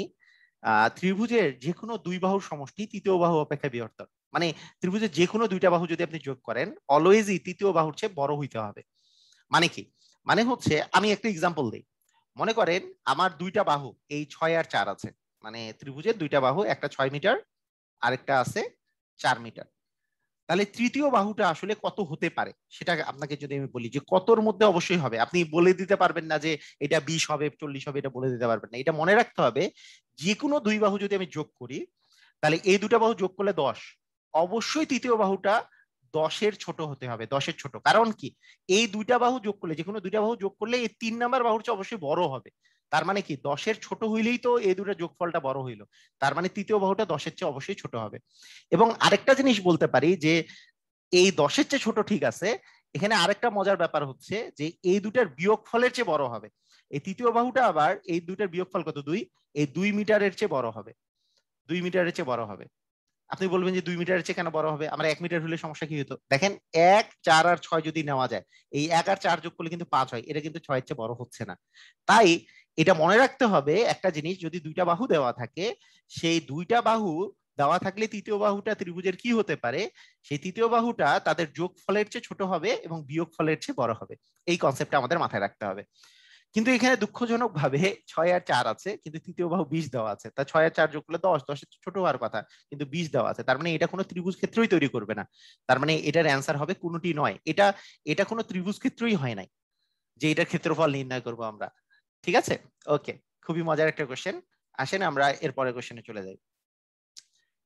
ত্রিভুজের যে কোনো দুই বাহুর সমষ্টি তৃতীয় বাহু অপেক্ষা বৃহত্তর। মানে ত্রিভুজের যে কোনো দুইটা বাহু যদি আপনি যোগ করেন অলওয়েজই তৃতীয় বাহুর চেয়ে বড় হইতে হবে। মানে কি? মানে হচ্ছে আমি একটা এক্সাম্পল দিই। মনে করেন আমার দুইটা বাহু এই 6 আর 4 আছে, মানে ত্রিভুজের দুইটা বাহু, একটা 6 মিটার আরেকটা আছে 4 মিটার। তাহলে তৃতীয় বাহুটা আসলে কত হতে পারে সেটা আপনাকে যদি আমি বলি যে কতর মধ্যে অবশ্যই হবে, আপনি বলে দিতে পারবেন না যে এটা 20 হবে 40 হবে, এটা বলে দিতে পারবেন না। এটা মনে রাখতে হবে, যে কোনো দুই বাহু যদি আমি যোগ করি তাহলে এই দুটা বাহু যোগ করলে 10, অবশ্যই তৃতীয় বাহুটা 10-এর ছোট হতে হবে, 10-এর ছোট। কারণ কি? এই দুইটা বাহু যোগ করলে, যে কোনো দুইটা বাহু যোগ করলে এই 3 নাম্বার বাহুর চেয়ে অবশ্যই বড় হবে। তার মানে কি 10-এর ছোট হইলেই তো এই দুটো যোগফলটা বড় হইলো, তার মানে তৃতীয় বাহুটা 10-এর চেয়ে অবশ্যই ছোট হবে। এবং আরেকটা জিনিস বলতে পারি যে এই 10-এর চেয়ে ছোট ঠিক আছে, এখানে আরেকটা মজার ব্যাপার হচ্ছে যে এই দুটার বিয়োগফলের চেয়ে বড় হবে। এই তৃতীয় বাহুটা আবার এই দুটার বিয়োগফল কত? 2, এই 2 মিটারের চেয়ে বড় হবে, 2 মিটারের চেয়ে বড় হবে। আপনি বলবেন যে 2 মিটারের চেয়ে কেন বড় হবে? আমরা 1 মিটার হলে সমস্যা কি হতো? দেখেন 1 4 আর 6 যদি নেওয়া যায়, এই 1 আর 4 যোগ করলে কিন্তু 5 হয়, এটা কিন্তু 6 এর চেয়ে বড় হচ্ছে না। তাই এটা মনে রাখতে হবে একটা জিনিস, যদি দুইটা বাহু দেওয়া থাকে, সেই দুইটা বাহু দেওয়া থাকলে তৃতীয় বাহুটা ত্রিভুজের কি হতে পারে, সেই তৃতীয় বাহুটা তাদের যোগফলের চেয়ে ছোট হবে এবং বিয়োগফলের চেয়ে বড় হবে। এই কনসেপ্টটা আমাদের মাথায় রাখতে হবে। কিন্তু এখানে দুঃখজনক ভাবে 6 আর 4 আছে, কিন্তু তৃতীয় বাহু 20 দেওয়া আছে। তা 6 আর 4 যোগ করলে 10, 10 এর ছোট হওয়ার কথা, কিন্তু 20 দেওয়া আছে। তার মানে এটা কোনো ত্রিভুজ ক্ষেত্রই তৈরি করবে না। তার মানে এটার অ্যান্সার হবে কোনোটি নয়। এটা এটা কোনো ত্রিভুজ ক্ষেত্রই হয় নাই যে এটার ক্ষেত্রফল নির্ণয় করব আমরা। ঠিক আছে? ওকে, খুবই মজার একটা কোশ্চেন। আসেন আমরা এরপরের কোশ্চেনে চলে যাই।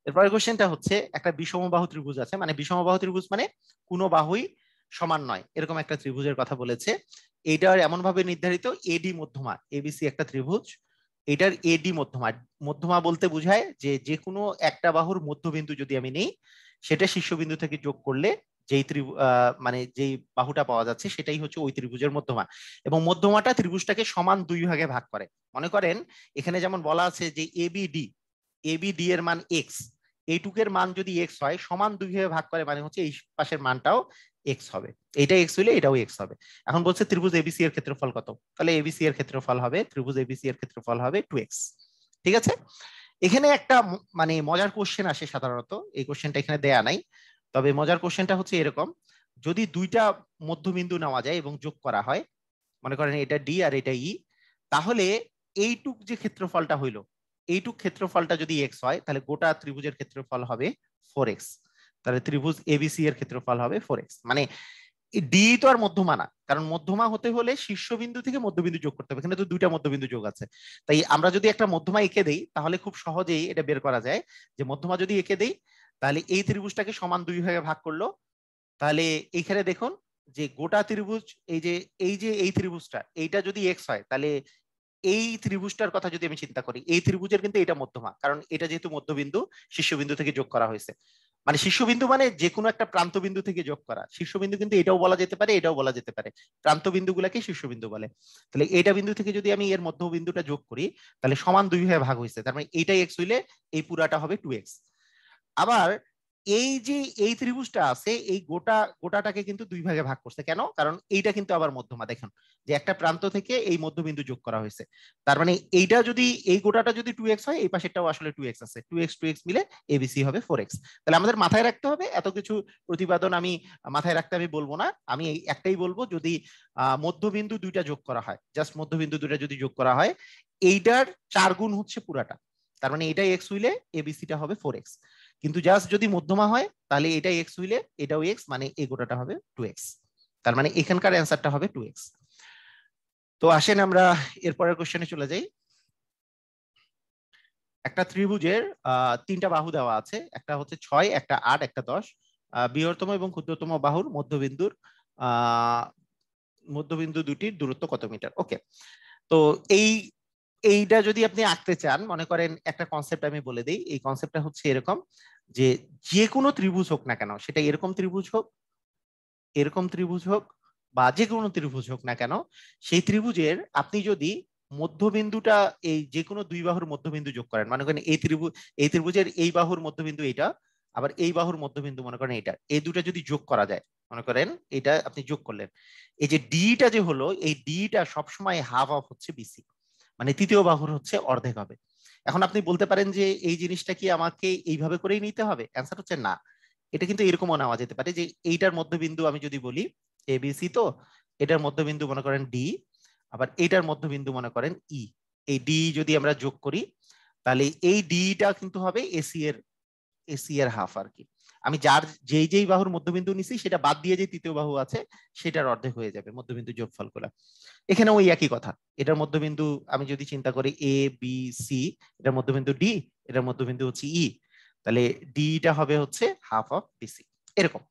এরপরের কোশ্চেনটা হচ্ছে, একটা বিষমবাহু ত্রিভুজ আছে, মানে বিষমবাহু ত্রিভুজ মানে কোনো বাহুই সমান নয়, এরকম একটা ত্রিভুজের কথা বলেছে। এটার এমন ভাবে নির্ধারিত এডি মধ্যমা, এবিসি একটা ত্রিভুজ, এটার এডি মধ্যমা, মধ্যমা বলতে বোঝায় যে যে কোনো একটা বাহুর মধ্যবিন্দু যদি আমি নেই, সেটা শীর্ষবিন্দু থেকে যোগ করলে যেই মানে যেই বাহুটা পাওয়া যাচ্ছে সেটাই হচ্ছে ওই ত্রিভুজের মধ্যমা। এবং মধ্যমাটা ত্রিভুজটাকে সমান দুই ভাগে ভাগ করে। মনে করেন এখানে যেমন বলা আছে যে এবিডি, এবিডি এর মান এক্স, এইটুকের মান যদি এক্স হয়, সমান দুই ভাগে ভাগ করে, মানে হচ্ছে এই পাশের মানটাও এক্স হবে, এইটা এক্স হইলে এটাও এক্স হবে। এখন বলছে ত্রিভুজ এবিসি এর ক্ষেত্রফল কত? তাহলে এবিসি এর ক্ষেত্রফল হবে, ত্রিভুজ এবিসি এর ক্ষেত্রফল হবে 2x। ঠিক আছে? এখানে একটা মানে মজার কোশ্চেন আসে সাধারণত, এই কোশ্চেনটা এখানে দেয়া নাই, তবে মজার কোশ্চেনটা হচ্ছে এরকম, যদি দুইটা মধ্যবিন্দু নেওয়া যায় এবং যোগ করা হয়, মনে করেন এটা ডি আর এটা ই, তাহলে এইটুক যে ক্ষেত্রফলটা হইলো, এইটুক ক্ষেত্রফলটা যদি এক্স হয়, তাহলে গোটা ত্রিভুজের ক্ষেত্রফল হবে 4x। তাহলে ত্রিভুজ এবিসি এর ক্ষেত্রফল হবে 4x। মানে ডি তো আর মধ্যমা না, কারণ মধ্যমা হতে হলে শীর্ষবিন্দু থেকে মধ্যবিন্দু যোগ করতে হবে, এখানে তো দুইটা মধ্যবিন্দু যোগ আছে। তাই আমরা যদি একটা মধ্যমা এঁকে দেই তাহলে খুব সহজেই এটা বের করা যায় যে মধ্যমা যদি এঁকে দেই তাহলে এই ত্রিভুজটাকে সমান দুই ভাগে ভাগ করলো, তাহলে এইখানে দেখুন যে গোটা ত্রিভুজ, এই যে এই ত্রিভুজটা, এইটা যদি এক্স হয় তাহলে এই ত্রিভুজটার কথা যদি আমি চিন্তা করি, এই ত্রিভুজের কিন্তু এটা মধ্যমা, কারণ এটা যেহেতু মধ্যবিন্দু শীর্ষবিন্দু থেকে যোগ করা হয়েছে। মানে শীর্ষবিন্দু মানে যে কোনো একটা প্রান্তবিন্দু থেকে যোগ করা। শীর্ষবিন্দু কিন্তু এটাও বলা যেতে পারে, এটাও বলা যেতে পারে, প্রান্তবিন্দুগুলোকে শীর্ষবিন্দু বলে। তাহলে এটা বিন্দু থেকে যদি আমি এর মধ্যবিন্দুটা যোগ করি, তাহলে সমান 2 ভাগে ভাগ হয়েছে, তার মানে এইটাই এক্স হইলে এই পুরাটা হবে 2x। আবার এই যে এই ত্রিভুজটা আছে, এই গোটাটাকে কিন্তু 2 ভাগে ভাগ করছে। কেন? কারণ এইটা কিন্তু আবার মধ্যমা। দেখেন যে একটা প্রান্ত থেকে এই মধ্যবিন্দু যোগ করা হয়েছে, তার মানে এইটা যদি, এই গোটাটা যদি 2x হয়, এই পাশেরটাও আসলে 2x আছে, 2x মিলে এবিসি হবে 4x। তাহলে আমাদের মাথায় রাখতে হবে, এত কিছু প্রতিপাদন আমি মাথায় রাখতে আমি বলবো না, আমি একটাই বলবো, যদি মধ্যবিন্দু দুইটা যোগ করা হয়, জাস্ট মধ্যবিন্দু দুইটা যদি যোগ করা হয়, এইটার 4 গুণ হচ্ছে পুরাটা, তার মানে এটাই এক্স হইলে এবিসিটা হবে 4x। কিন্তু জাস্ট যদি মধ্যমা হয়, তাহলে এটাই এক্স হইলে এটাও এক্স, মানে এই গোটাটা হবে 2x। তার মানে এখানকার অ্যান্সারটা হবে 2x। তো আসেন আমরা এরপরের কোশ্চেনে চলে যাই। একটা ত্রিভুজের 3টা বাহু দেওয়া আছে, একটা হচ্ছে 6, একটা 8, একটা 10। বৃহত্তম এবং ক্ষুদ্রতম বাহুর মধ্যবিন্দু দুটির দূরত্ব কত মিটার? ওকে, তো এইটা যদি আপনি আঁকতে চান, মনে করেন একটা কনসেপ্ট আমি বলে দিই। এই কনসেপ্টটা হচ্ছে এরকম, যে যে কোনো ত্রিভুজ হোক না কেন, সেটা এরকম ত্রিভুজ হোক, এরকম ত্রিভুজ হোক, বা যে কোনো ত্রিভুজ হোক না কেন, সেই ত্রিভুজের আপনি যদি মধ্যবিন্দুটা এই যে কোনো দুই বাহুর মধ্যবিন্দু যোগ করেন, মনে করেন এই ত্রিভুজের এই বাহুর মধ্যবিন্দু এইটা, আবার এই বাহুর মধ্যবিন্দু মনে করেন এটা, এই দুটা যদি যোগ করা যায়, মনে করেন এটা আপনি যোগ করলেন, এই যে ডিটা যে হলো, এই ডিটা সবসময় হাফ অফ হচ্ছে বিসি, মানে তৃতীয় বাহুর হচ্ছে অর্ধেক হবে। এখন আপনি বলতে পারেন যে এই জিনিসটা কি আমাকে এইভাবে করেই নিতে হবে? অ্যান্সার হচ্ছে না, এটা কিন্তু এরকমও নেওয়া যেতে পারে যে এইটার মধ্যবিন্দু আমি যদি বলি এবিসি, তো এটার মধ্যবিন্দু মনে করেন ডি, আবার এইটার মধ্যবিন্দু মনে করেন ই। এই ডি যদি আমরা যোগ করি, তাহলে এই ডিটা কিন্তু হবে এসি এর হাফ আর কি। আমি যার যেই বাহুর মধ্যবিন্দু নিছি, সেটা বাদ দিয়ে যে তৃতীয় বাহু আছে, সেটার অর্ধেক হয়ে যাবে মধ্যবিন্দু যোগফল গুলা। এখানে ওই একই কথা, এটার মধ্যবিন্দু আমি যদি চিন্তা করি এ বি সি, এটার মধ্যবিন্দু ডি, এটার মধ্যবিন্দু হচ্ছে ই, তাহলে ডিটা হবে হচ্ছে হাফ অফ বিসি, এরকম।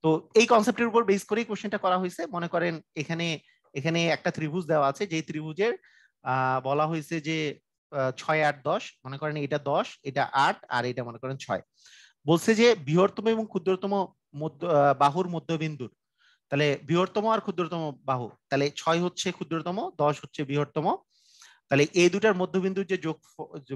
তো এই কনসেপ্টের উপর বেস করেই কোশ্চেনটা করা হয়েছে। মনে করেন এখানে এখানে একটা ত্রিভুজ দেওয়া আছে, যে ত্রিভুজের বলা হয়েছে যে 6, 8, 10, মনে করেন এটা 10, এটা 8, আর এটা মনে করেন 6। বলছে যে বৃহত্তম এবং ক্ষুদ্রতম বাহুর মধ্যবিন্দুর, তাহলে বৃহত্তম আর ক্ষুদ্রতম বাহু, তাহলে 6 হচ্ছে ক্ষুদ্রতম, 10 হচ্ছে বৃহত্তম, তাহলে এই দুটার মধ্যবিন্দুর যে যোগ,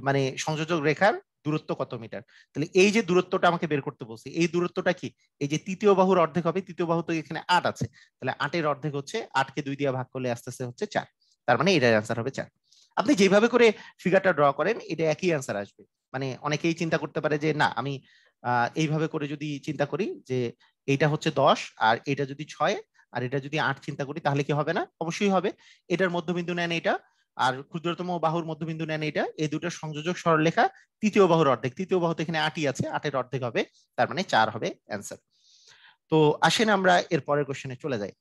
মানে সংযোজক রেখার দূরত্ব কত মিটার? তাহলে এই যে দূরত্বটা আমাকে বের করতে বলছি, এই দূরত্বটা কি? এই যে তৃতীয় বাহুর অর্ধেক হবে, তৃতীয় বাহু তো এখানে 8 আছে, তাহলে 8 এর অর্ধেক হচ্ছে 8 কে 2 দিয়ে ভাগ করলে আস্তে আস্তে হচ্ছে 4, তার মানে এটার অ্যান্সার হবে 4। আপনি যেভাবে করে ফিগারটা ড্র করেন, এটা একই অ্যান্সার আসবে। মানে অনেকেই চিন্তা করতে পারে যে না, আমি এইভাবে করে যদি চিন্তা করি যে এইটা হচ্ছে 10 আর এটা যদি 6 আর এটা যদি 8 চিন্তা করি, তাহলে কি হবে? না, অবশ্যই হবে। এটার মধ্যবিন্দু নেন এটা, আর ক্ষুদ্রতম বাহুর মধ্যবিন্দু নেন এটা, এই দুটোর সংযোজক সরলরেখা তৃতীয় বাহুর অর্ধেক, তৃতীয় বাহু তো এখানে 8ই আছে, 8 এর অর্ধেক হবে, তার মানে 4 হবে অ্যান্সার। তো আসেন আমরা এর পরের কোশ্চেনে চলে যাই।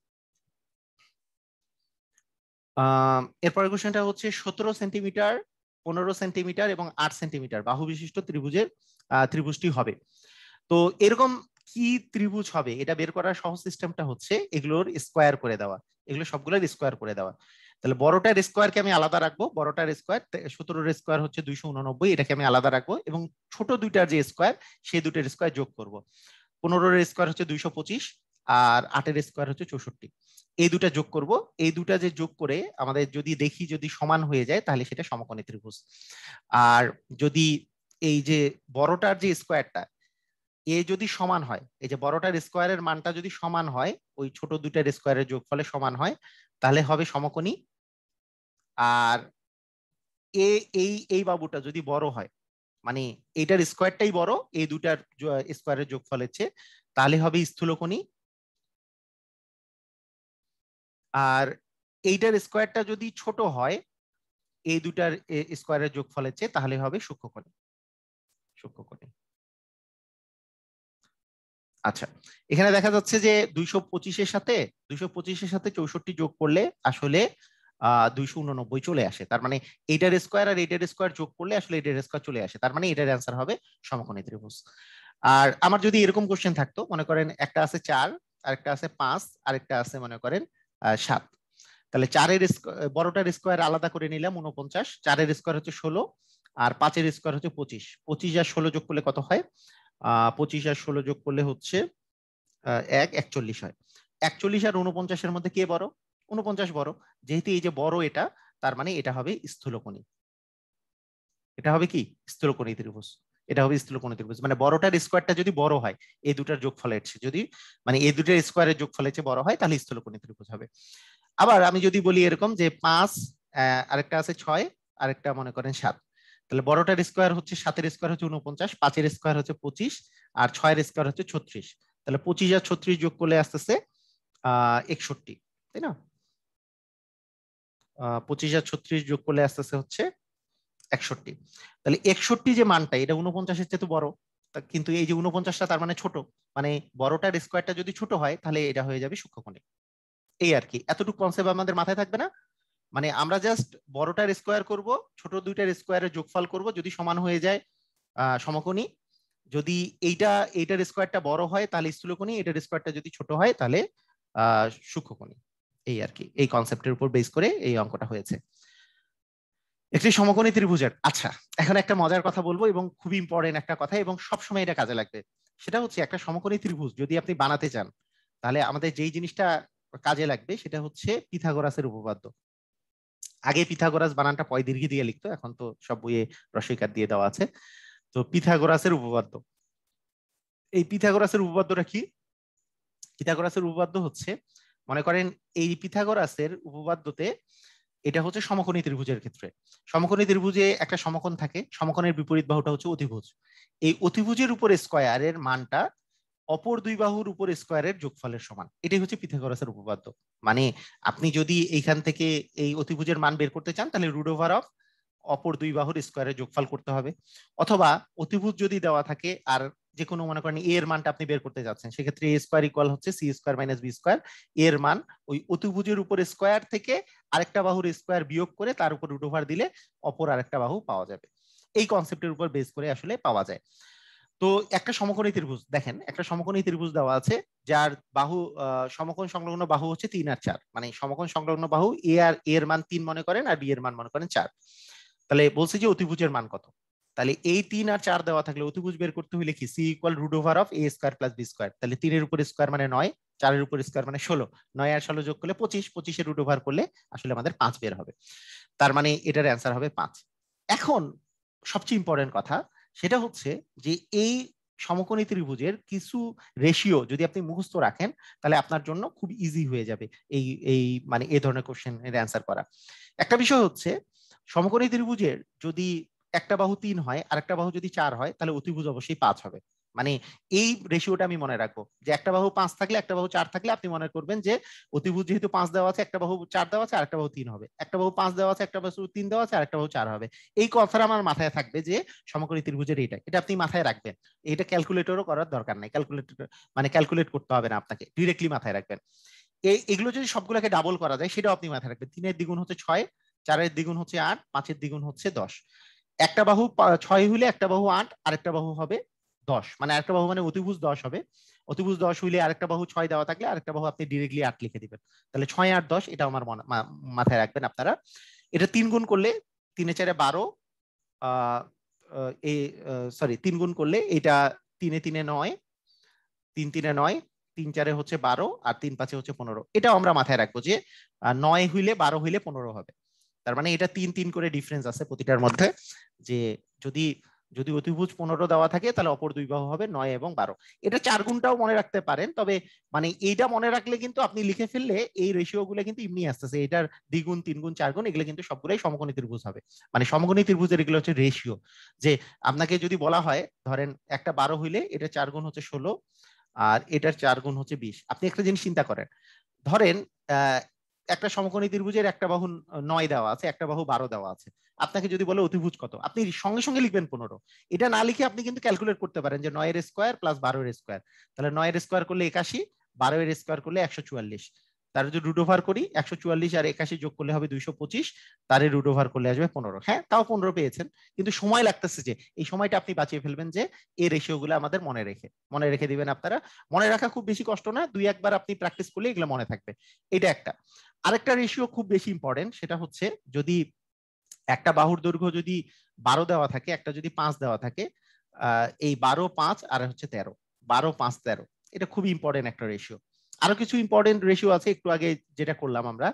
এরপরের কোশ্চেনটা হচ্ছে 17 সেন্টিমিটার, 15 সেন্টিমিটার এবং 8 সেন্টিমিটার বাহু বিশিষ্ট ত্রিভুজটি হবে। তো এরকম কি ত্রিভুজ হবে, এটা বের করার সহজ সিস্টেমটা হচ্ছে এগুলোর স্কোয়ার করে দেওয়া, এগুলো সবগুলোর স্কোয়ার করে দেওয়া। তাহলে বড়টার স্কোয়ারকে আমি আলাদা রাখবো, বড়টার স্কোয়ার 17 স্কোয়ার হচ্ছে 289, এটাকে আমি আলাদা রাখবো, এবং ছোট দুইটার যে স্কোয়ার, সেই দুইটার স্কোয়ার যোগ করব। 15 স্কোয়ার হচ্ছে 225, আর 8 স্কোয়ার হচ্ছে 64, এই দুটা যোগ করব। এই দুটা যে যোগ করে আমাদের যদি দেখি যদি সমান হয়ে যায়, তাহলে সেটা সমকোণী ত্রিভুজ। আর যদি এই যে বড়টার যে স্কোয়ারটা, এ যদি সমান হয়, এই যে বড়টার স্কোয়ারের মানটা যদি সমান হয় ওই ছোট দুইটার স্কোয়ারের যোগফলে সমান হয়, তাহলে হবে সমকোণী। আর এই বাবুটা যদি বড় হয়, মানে এইটার স্কোয়ারটাই বড় এই দুটার স্কোয়ারের যোগফলের চেয়ে, তাহলে হবে স্থূলকোণী। আর এইটার স্কোয়ারটা যদি ছোট হয় এই দুটার স্কোয়ারের যোগফলের চেয়ে, তাহলে হবে সূক্ষ্মকোণী। সূক্ষ্মকোণী। আচ্ছা, এখানে দেখা যাচ্ছে যে 225-এর সাথে 64 যোগ করলে আসলে 289 চলে আসে, তার মানে এইটার স্কোয়ার আর এইটার স্কোয়ার যোগ করলে আসলে এইটার স্কোয়ার চলে আসে, তার মানে এটার অ্যান্সার হবে সমকোণী ত্রিভুজ। আর আমার যদি এরকম কোশ্চেন থাকতো, মনে করেন একটা আছে 4, আরেকটা আছে 5, আরেকটা আছে মনে করেন 7, তাহলে বড়টার স্কোয়ার আলাদা করে নিলাম 49, 4-এর স্কোয়ার হচ্ছে 16, আর 5-এর স্কোয়ার হচ্ছে 25। 25 আর 16 যোগ করলে কত হয়? 25 আর 16 যোগ করলে হচ্ছে 41 হয়। 41 আর 49-এর মধ্যে কে বড়? 49 বড়। যেহেতু এই যে বড় এটা, তার মানে এটা হবে স্থূলকোণী। এটা হবে কি? স্থূলকোণী ত্রিভুজ। এটা হবে স্থূলকোণী ত্রিভুজ। মানে বড়টার স্কোয়ারটা যদি বড় হয়, এই দুটার যোগফলের চেয়ে, যদি মানে এই দুটার স্কোয়ারের যোগফলের চেয়ে বড় হয়, তাহলে স্থূলকোণী ত্রিভুজ হবে। আবার আমি যদি বলি এরকম যে 5, আরেকটা আছে 6, আরেকটা মনে করেন 7, তাহলে বড়টার স্কোয়ার হচ্ছে 7-এর স্কোয়ার হচ্ছে 49, 5-এর স্কোয়ার হচ্ছে 25, আর 6-এর স্কোয়ার হচ্ছে 36। তাহলে 25 আর 36 যোগ করলে আসতেছে 61, তাই না? 25 আর 36 যোগ করলে আসতেছে হচ্ছে 61। তাহলে 61 যে মানটা, এটা 49-এর চেয়ে তো বড়, কিন্তু এই যে 49টা তার মানে ছোট। মানে বড়টার স্কোয়ারটা যদি ছোট হয়, তাহলে এটা হয়ে যাবে সূক্ষ্মকোণী। এই আর কি, এতটুকু কনসেপ্ট আমাদের মাথায় থাকবে না? মানে আমরা জাস্ট বড়টার স্কোয়ার করব, ছোট দুইটার স্কোয়ারের যোগফল করব, যদি সমান হয়ে যায় সমকোণী। যদি এইটার স্কোয়ারটা বড় হয় তাহলে স্থূলকোণী, এটার স্কোয়ারটা যদি ছোট হয় তাহলে সূক্ষ্মকোণী। এই আর কি, এই কনসেপ্টের উপর বেস করে এই অঙ্কটা হয়েছে। একটি সমকোণী ত্রিভুজের, আচ্ছা এখন একটা মজার কথা বলবো, এবং খুবই ইম্পর্টেন্ট একটা কথা, এবং সবসময় এটা কাজে লাগবে। সেটা হচ্ছে একটা সমকোণী ত্রিভুজ যদি আপনি বানাতে চান, তাহলে আমাদের যেই জিনিসটা কাজে লাগবে সেটা হচ্ছে পিথাগোরাসের উপপাদ্য। আগে পিথাগোরাস বানানটা পয় দীর্ঘ দিয়ে লিখতো, এখন তো সব বইয়ে রসইকার দিয়ে দেওয়া আছে। তো পিথাগোরাসের উপপাদ্য, এই পিথাগোরাসের উপপাদ্যটা কি? পিথাগোরাসের উপপাদ্য হচ্ছে, মনে করেন এই পিথাগোরাসের উপপাদ্যতে এটা হচ্ছে সমকোণী ত্রিভুজের ক্ষেত্রে। সমকোণী ত্রিভুজে একটা সমকোণ থাকে, সমকোণের বিপরীত বাহুটা হচ্ছে অতিভুজ। এই অতিভুজের উপর স্কয়ারের মানটা অপর দুই বাহুর উপর স্কয়ারের যোগফলের সমান। এটাই হচ্ছে পিথাগোরাসের উপপাদ্য। মানে আপনি যদি এইখান থেকে এই অতিভুজের মান বের করতে চান, তাহলে রুট ওভার অফ অপর দুই বাহুর স্কয়ারের যোগফল করতে হবে। অথবা অতিভুজ যদি দেওয়া থাকে আর যে কোনো মনে করেন এ এর মানটা আপনি বের করতে যাচ্ছেন, সেক্ষেত্রে এ স্কয়ার ইকুয়াল হচ্ছে C square minus B square. এর মান ওই অতিভুজের উপর স্কয়ার থেকে আরেকটা বাহুর স্কয়ার বিয়োগ করে তার উপর রুট ওভার দিলে অপর আরেকটা বাহু পাওয়া যাবে। এই কনসেপ্টের উপর বেস করে আসলে পাওয়া যায়। তো একটা সমকোণী ত্রিভুজ দেখেন, একটা সমকোণী ত্রিভুজ দেওয়া আছে যার বাহু সমকোণ সংলগ্ন বাহু হচ্ছে 3 আর 4। মানে সমকোণ সংলগ্ন বাহু এ আর এর মান 3 মনে করেন, আর বি এর মান মনে করেন 4। তাহলে বলছে যে অতিভুজের মান কত? তাহলে এই 3 আর 4 দেওয়া থাকলে অতিভুজ বের করতে হলে কি? C equal root over of A square plus B square. তাহলে 3 এর উপর স্কয়ার মানে 9, 4 এর উপর স্কয়ার মানে 16, 9 আর 16 যোগ করলে 25, 25 এর রুট ওভার করলে আসলে আমাদের 5 বের হবে। তার মানে এটার অ্যান্সার হবে 5। এখন সবচেয়ে ইম্পর্টেন্ট কথা সেটা হচ্ছে যে এই সমকোণী ত্রিভুজের কিছু রেশিও যদি আপনি মুখস্থ রাখেন, তাহলে আপনার জন্য খুব ইজি হয়ে যাবে এই এই মানে এই ধরনের কোশ্চেনের অ্যান্সার করা। একটা বিষয় হচ্ছে, সমকোণী ত্রিভুজের যদি একটা বাহু 3 হয় আর একটা বাহু যদি 4 হয়, তাহলে অতিভুজ অবশ্যই 5 হবে। মানে এই রেশিওটা আমি মনে রাখবো, যে একটা বাহু 5 থাকলে একটা বাহু 4 থাকলে আপনি মনে করবেন যে অতিভুজ যেহেতু 5 দেওয়া আছে, একটা বাহু 4 দেওয়া আছে আর একটা বাহু 3 হবে, একটা বাহু 5 দেওয়া আছে, একটা বাহু 3 দেওয়া আছে আর একটা বাহু 4 হবে। এই কথাটা আমার মাথায় থাকবে যে সমকোণী ত্রিভুজের এটা আপনি মাথায় রাখবেন। এটা ক্যালকুলেটরও করার দরকার নাই, ক্যালকুলেটর মানে ক্যালকুলেট করতে হবে না আপনাকে, ডিরেক্টলি মাথায় রাখবেন। এগুলো যদি সবগুলোকে ডাবল করা যায় সেটাও আপনি মাথায় রাখবেন। 3 এর দ্বিগুণ হচ্ছে 6, 4 এর দ্বিগুণ হচ্ছে 8, 5 এর দ্বিগুণ হচ্ছে 10। একটা বাহু 6 হইলে একটা বাহু 8, আরেকটা বাহু হবে 10। মানে আরেকটা বাহু মানে অতিভুজ 10 হবে। অতিভুজ 10 হইলে আরেকটা বাহু 6 দেওয়া থাকলে আরেকটা বাহু আপনি ডিরেক্টলি 8 লিখে দিবেন। তাহলে 6, 8, 10 এটা আমার মাথায় রাখবেন আপনারা। এটা 3 গুণ করলে 3 এ 4 এ 12, সরি 3 গুণ করলে এটা 3 এ 3 এ 9, 3 3 এ 9, 3 4 এ হচ্ছে 12, আর 3 5 এ হচ্ছে 15। এটাও আমরা মাথায় রাখবো যে 9 হইলে 12 হইলে 15 হবে। তার মানে এটা 3 3 করে ডিফারেন্স আছে প্রতিটার মধ্যে, যে যদি যদি অতিভুজ 15 দেওয়া থাকে তাহলে অপর দুই বাহু হবে 9 এবং 12। এটা 4 গুণটাও মনে রাখতে পারেন, তবে মানে এইটা মনে রাখলে কিন্তু আপনি লিখে ফেললে এই রেশিও গুলো কিন্তু এমনি আসতেছে, এটার দ্বিগুণ 3 গুণ 4 গুণ এগুলো কিন্তু সবগুলাই সমকোণী ত্রিভুজ হবে। মানে সমকোণী ত্রিভুজের এগুলো হচ্ছে রেশিও। যে আপনাকে যদি বলা হয় ধরেন একটা 12 হইলে এটা 4 গুণ হচ্ছে 16, আর এটার 4 গুণ হচ্ছে 20। আপনি একটা জিনিস চিন্তা করেন, ধরেন একটা সমকোণী ত্রিভুজের একটা বাহু 9 দেওয়া আছে, একটা বাহু 12 দেওয়া আছে। আপনাকে যদি বলে অতিভুজ কত, আপনি সঙ্গে সঙ্গে লিখবেন 15। এটা না লিখে আপনি কিন্তু ক্যালকুলেট করতে পারেন যে 9 এর স্কয়ার প্লাস 12 এর স্কয়ার। তাহলে 9 এর স্কয়ার করলে 81, 12 এর স্কয়ার করলে 144। তার যদি রুট ওভার করি 144 আর 81 যোগ করলে হবে 225, তারে রুট ওভার করলে আসবে 15। হ্যাঁ, তাও 15 পেয়েছেন, কিন্তু সময় লাগতেছে, যে এই সময়টা আপনি বাঁচিয়ে ফেলবেন যে এই রেশিও গুলো আমাদের মনে রেখে দিবেন আপনারা। মনে রাখা খুব বেশি কষ্ট না, 2-1 বার আপনি প্র্যাকটিস করলে এগুলো মনে থাকবে। এটা একটা। আরেকটা রেশিও খুব বেশি ইম্পর্টেন্ট, সেটা হচ্ছে যদি একটা বাহুর দৈর্ঘ্য যদি 12 দেওয়া থাকে, একটা যদি 5 দেওয়া থাকে, এই 12, 5 আর হচ্ছে 13, 12, 5, 13, এটা খুবই ইম্পর্টেন্ট একটা রেশিও। আরো কিছু ইম্পর্টেন্ট রেশিও আছে একটু আগে যেটা করলাম আমরা,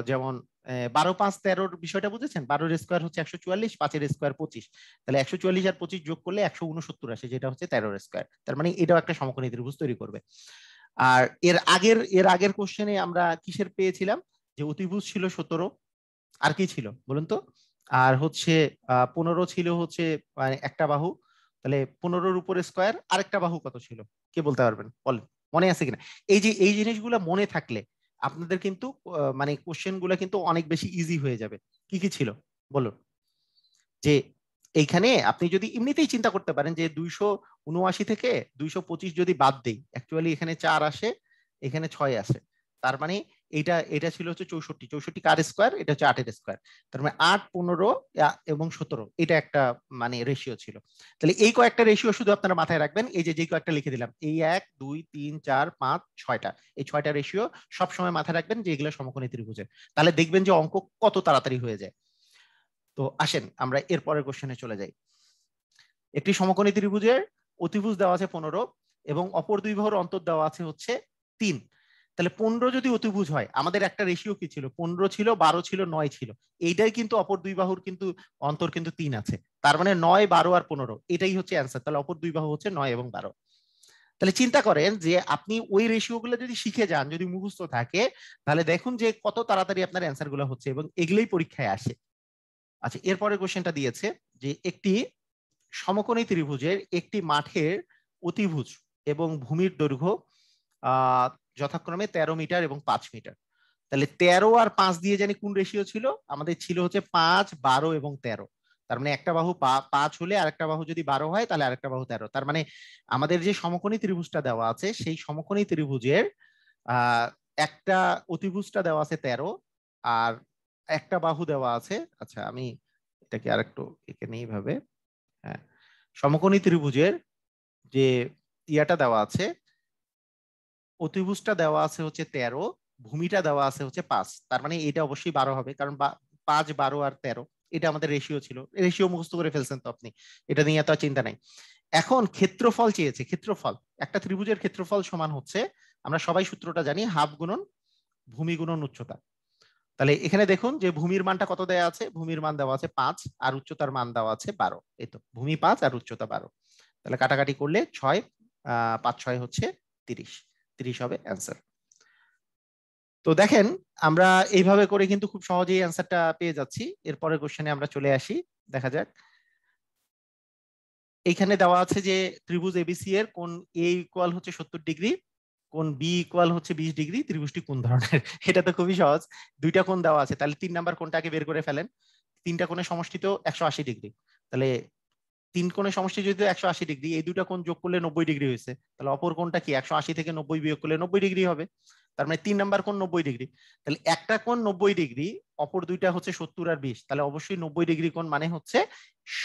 যেমন 12, 5, 13 বিষয়টা বুঝেছেন। 12 এর স্কোয়ার হচ্ছে 144, 5 এর স্কোয়ার 25, তাহলে 144 আর 25 যোগ করলে 169 আসে, যেটা হচ্ছে 13 এর স্কোয়ার। তার মানে এটাও একটা সমকোণী ত্রিভুজ তৈরি করবে। আর এর আগের কোশ্চেনে আমরা কিসের পেয়েছিলাম, যে অতিভুজ ছিল 17, আর কি ছিল বলুন তো, আর হচ্ছে 15 ছিল হচ্ছে মানে একটা বাহু, তাহলে 15-র উপরে স্কোয়ার, আরেকটা বাহু কত ছিল কে বলতে পারবেন, বলেন, মনে আছে কিনা? এই জিনিসগুলো মনে থাকলে আপনাদের কিন্তু মানে কোশ্চেন গুলো কিন্তু অনেক বেশি ইজি হয়ে যাবে। কি কি ছিল বলুন। যে এইখানে আপনি যদি এমনিতেই চিন্তা করতে পারেন যে 279 থেকে 225 যদি বাদ দেই, অ্যাকচুয়ালি এখানে 4 আসে, এখানে 6 আসে, তার মানে এটা ছিল হচ্ছে 64, 64 কার স্কোয়ার, এটা হচ্ছে 8 এর স্কোয়ার, তার মানে 8, 15 এবং 17, এটা একটা মানে রেশিও ছিল। তাহলে এই কয়েকটা রেশিও শুধু আপনারা মাথায় রাখবেন, এই যে কয়েকটা লিখে দিলাম, এই 1, 2, 3, 4, 5, 6টা, এই 6টা রেশিও সবসময় মাথায় রাখবেন যে এগুলো সমকোণী ত্রিভুজের, তাহলে দেখবেন যে অঙ্ক কত তাড়াতাড়ি হয়ে যায়। তো আসেন আমরা এর পরের কোশ্চেনে চলে যাই। একটি সমকোণী ত্রিভুজের অতিভুজ দেওয়া আছে 15 এবং অপর দুই বাহুর অন্তর দেওয়া আছে হচ্ছে 3। তাহলে 15 যদি অতিভুজ হয়, আমাদের একটা রেশিও কি ছিল, 15 ছিল, 12 ছিল, 9 ছিল, এইটাই কিন্তু অপর দুই বাহুর কিন্তু অন্তর কিন্তু 3 আছে, তার মানে 9, 12 আর 15, এটাই হচ্ছে অ্যান্সার। তাহলে অপর দুই বাহু হচ্ছে 9 এবং 12। তাহলে চিন্তা করেন যে আপনি ওই রেশিও গুলো যদি শিখে যান, যদি মুখস্থ থাকে, তাহলে দেখুন যে কত তাড়াতাড়ি আপনার অ্যান্সার গুলো হচ্ছে, এবং এগুলোই পরীক্ষায় আসে। আচ্ছা, এরপরের কোশ্চেনটা দিয়েছে যে একটি সমকোণী ত্রিভুজের একটি মাঠের অতিভুজ এবং ভূমির দৈর্ঘ্য আহ যথাক্রমে 13 মিটার এবং 5 মিটার। তাহলে 13 আর 5 দিয়ে জানি কোন রেশিও ছিল, আমাদের ছিল হচ্ছে 5, 12 এবং 13। তার মানে একটা বাহু 5 হলে আরেকটা বাহু যদি 12 হয়, তাহলে আরেকটা বাহু 13। তার মানে আমাদের যে সমকোণী ত্রিভুজটা দেওয়া আছে, সেই সমকোণী ত্রিভুজের আহ একটা অতিভুজটা দেওয়া আছে 13, আর একটা বাহু দেওয়া আছে, আচ্ছা আমি এটাকে আরেকটু এঁকে নিই ভাবে, হ্যাঁ, সমকোণী ত্রিভুজের যে ইয়াটা দেওয়া আছে, অতিভুজটা দেওয়া আছে হচ্ছে 13, ভূমিটা দেওয়া আছে হচ্ছে 5, তার মানে এটা অবশ্যই 12 হবে, কারণ 5, 12 আর 13 এটা আমাদের রেশিও ছিল। রেশিও মুখস্থ করে ফেলছেন তো আপনি, এটা নিয়ে এত চিন্তা নাই। এখন ক্ষেত্রফল চেয়েছে, ক্ষেত্রফল, একটা ত্রিভুজের ক্ষেত্রফল সমান হচ্ছে, আমরা সবাই সূত্রটা জানি, হাফ গুণন ভূমি গুণন উচ্চতা। তাহলে এখানে দেখুন যে ভূমির মানটা কত দেওয়া আছে, ভূমির মান দেওয়া আছে 5, আর উচ্চতার মান দেওয়া আছে 12, এই তো ভূমি 5 আর উচ্চতা 12। তাহলে কাটাকাটি করলে 6, 5, 6 হচ্ছে 30, 30 হবে অ্যান্সার। তো দেখেন আমরা এইভাবে করে কিন্তু খুব সহজেই অ্যান্সারটা পেয়ে যাচ্ছি। এরপরের কোশ্চেনে আমরা চলে আসি, দেখা যাক। এইখানে দেওয়া আছে যে ত্রিভুজ এবিসি এর কোণ এ ইকুয়াল হচ্ছে 70 ডিগ্রি, কোণ বি ইকুয়াল হচ্ছে 20 ডিগ্রি, ত্রিভুজটি কোন ধরনের? এটা তো খুবই সহজ, দুইটা কোণ দেওয়া আছে, তাহলে 3 নাম্বার কোণটাকে বের করে ফেলেন। তিনটা কোণের সমষ্টি তো 180 ডিগ্রি, তাহলে 3 কোণের সমষ্টি যদি 180 ডিগ্রি, এই দুটা কোণ যোগ করলে 90 ডিগ্রি হয়েছে, তাহলে অপর কোণটা কি 180 থেকে 90 বিয়োগ করলে 90 ডিগ্রি হবে, তার মানে 3 নাম্বার কোণ 90 ডিগ্রি। তাহলে একটা কোণ 90 ডিগ্রি, অপর দুইটা হচ্ছে 70 আর 20, তাহলে অবশ্যই 90 ডিগ্রি কোণ মানে হচ্ছে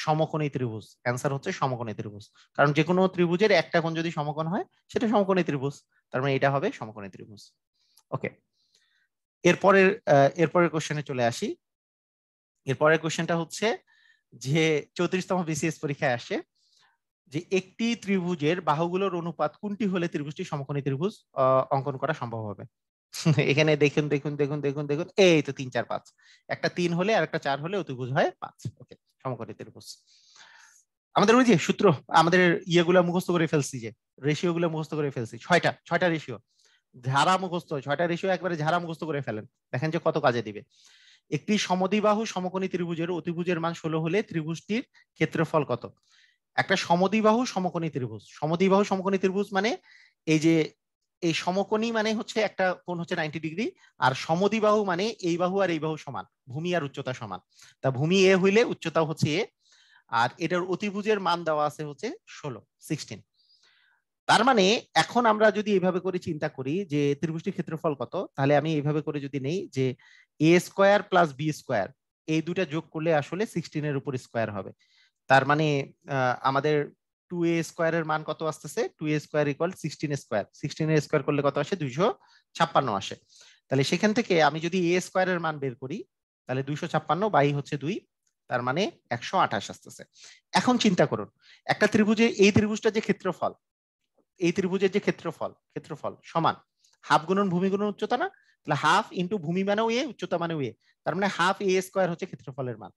সমকোণী ত্রিভুজ। অ্যান্সার হচ্ছে সমকোণী ত্রিভুজ, কারণ যে কোনো ত্রিভুজের একটা কোণ যদি সমকোণ হয় সেটা সমকোণী ত্রিভুজ, তার মানে এটা হবে সমকোণী ত্রিভুজ। ওকে, এরপরের কোশ্চেনে চলে আসি। এরপরের কোশ্চেনটা হচ্ছে যে 34তম বিসিএস পরীক্ষায় আসে যে একটি ত্রিভুজের বাহুগুলোর অনুপাত কোনটি হলে ত্রিভুজটি সমকোণী ত্রিভুজ অঙ্কন করা সম্ভব হবে। এখানে দেখুন দেখুন দেখুন দেখুন দেখুন, এই তো 3, 4, 5, একটা 3 হলে আর একটা 4 হলে অতিভুজ হয় 5। ওকে, সমকোণী ত্রিভুজ। আমাদের ওই যে সূত্র, আমাদের ইয়েগুলো মুখস্থ করে ফেলছি, যে রেশিও গুলো মুখস্থ করে ফেলছি, 6টা রেশিও ঝাড়া মুখস্থ, 6টা রেশিও একবারে ঝাড়া মুখস্থ করে ফেলেন, দেখেন যে কত কাজে দিবে। একটি সমদ্বিবাহু সমকোণী ত্রিভুজের অতিভুজের মান 16 হলে ত্রিভুজটির ক্ষেত্রফল কত? একটা সমদ্বিবাহু সমকোণী ত্রিভুজ, সমদ্বিবাহু সমকোণী ত্রিভুজ মানে এই যে এই সমকোণী মানে হচ্ছে একটা কোণ হচ্ছে 90 ডিগ্রি, আর সমদ্বিবাহু মানে এই বাহু আর এই বাহু সমান, ভূমি আর উচ্চতা সমান, তা ভূমি এ হইলে উচ্চতা হচ্ছে এ, আর এটার অতিভুজের মান দেওয়া আছে হচ্ছে 16। তার মানে এখন আমরা যদি এইভাবে করে চিন্তা করি যে ত্রিভুজটির ক্ষেত্রফল কত, তাহলে আমি এইভাবে করে যদি নেই যে এ স্কোয়ার প্লাস বি স্কোয়ার, এই দুটা যোগ করলে আসলে 16 এর উপর স্কোয়ার হবে। তার মানে আমাদের 2a স্কোয়ারের মান কত আসতেছে, 2a স্কোয়ার ইকুয়াল 16 স্কোয়ার, 16 এর স্কোয়ার করলে কত আসে, 256 আসে। তাহলে সেখান থেকে আমি যদি a স্কোয়ারের মান বের করি, তাহলে 256 বাই হচ্ছে 2, তার মানে 128 আসতেছে। এখন চিন্তা করুন, একটা ত্রিভুজে এই ত্রিভুজটা যে ক্ষেত্রফল, এই ত্রিভুজের যে ক্ষেত্রফল সমান হাফ গুণন ভূমি গুণন উচ্চতা না, তাহলে হাফ ইন্টু ভূমি মানেও এ, উচ্চতা মানেও এ, তার মানে হাফ এ স্কোয়ার হচ্ছে ক্ষেত্রফলের মান।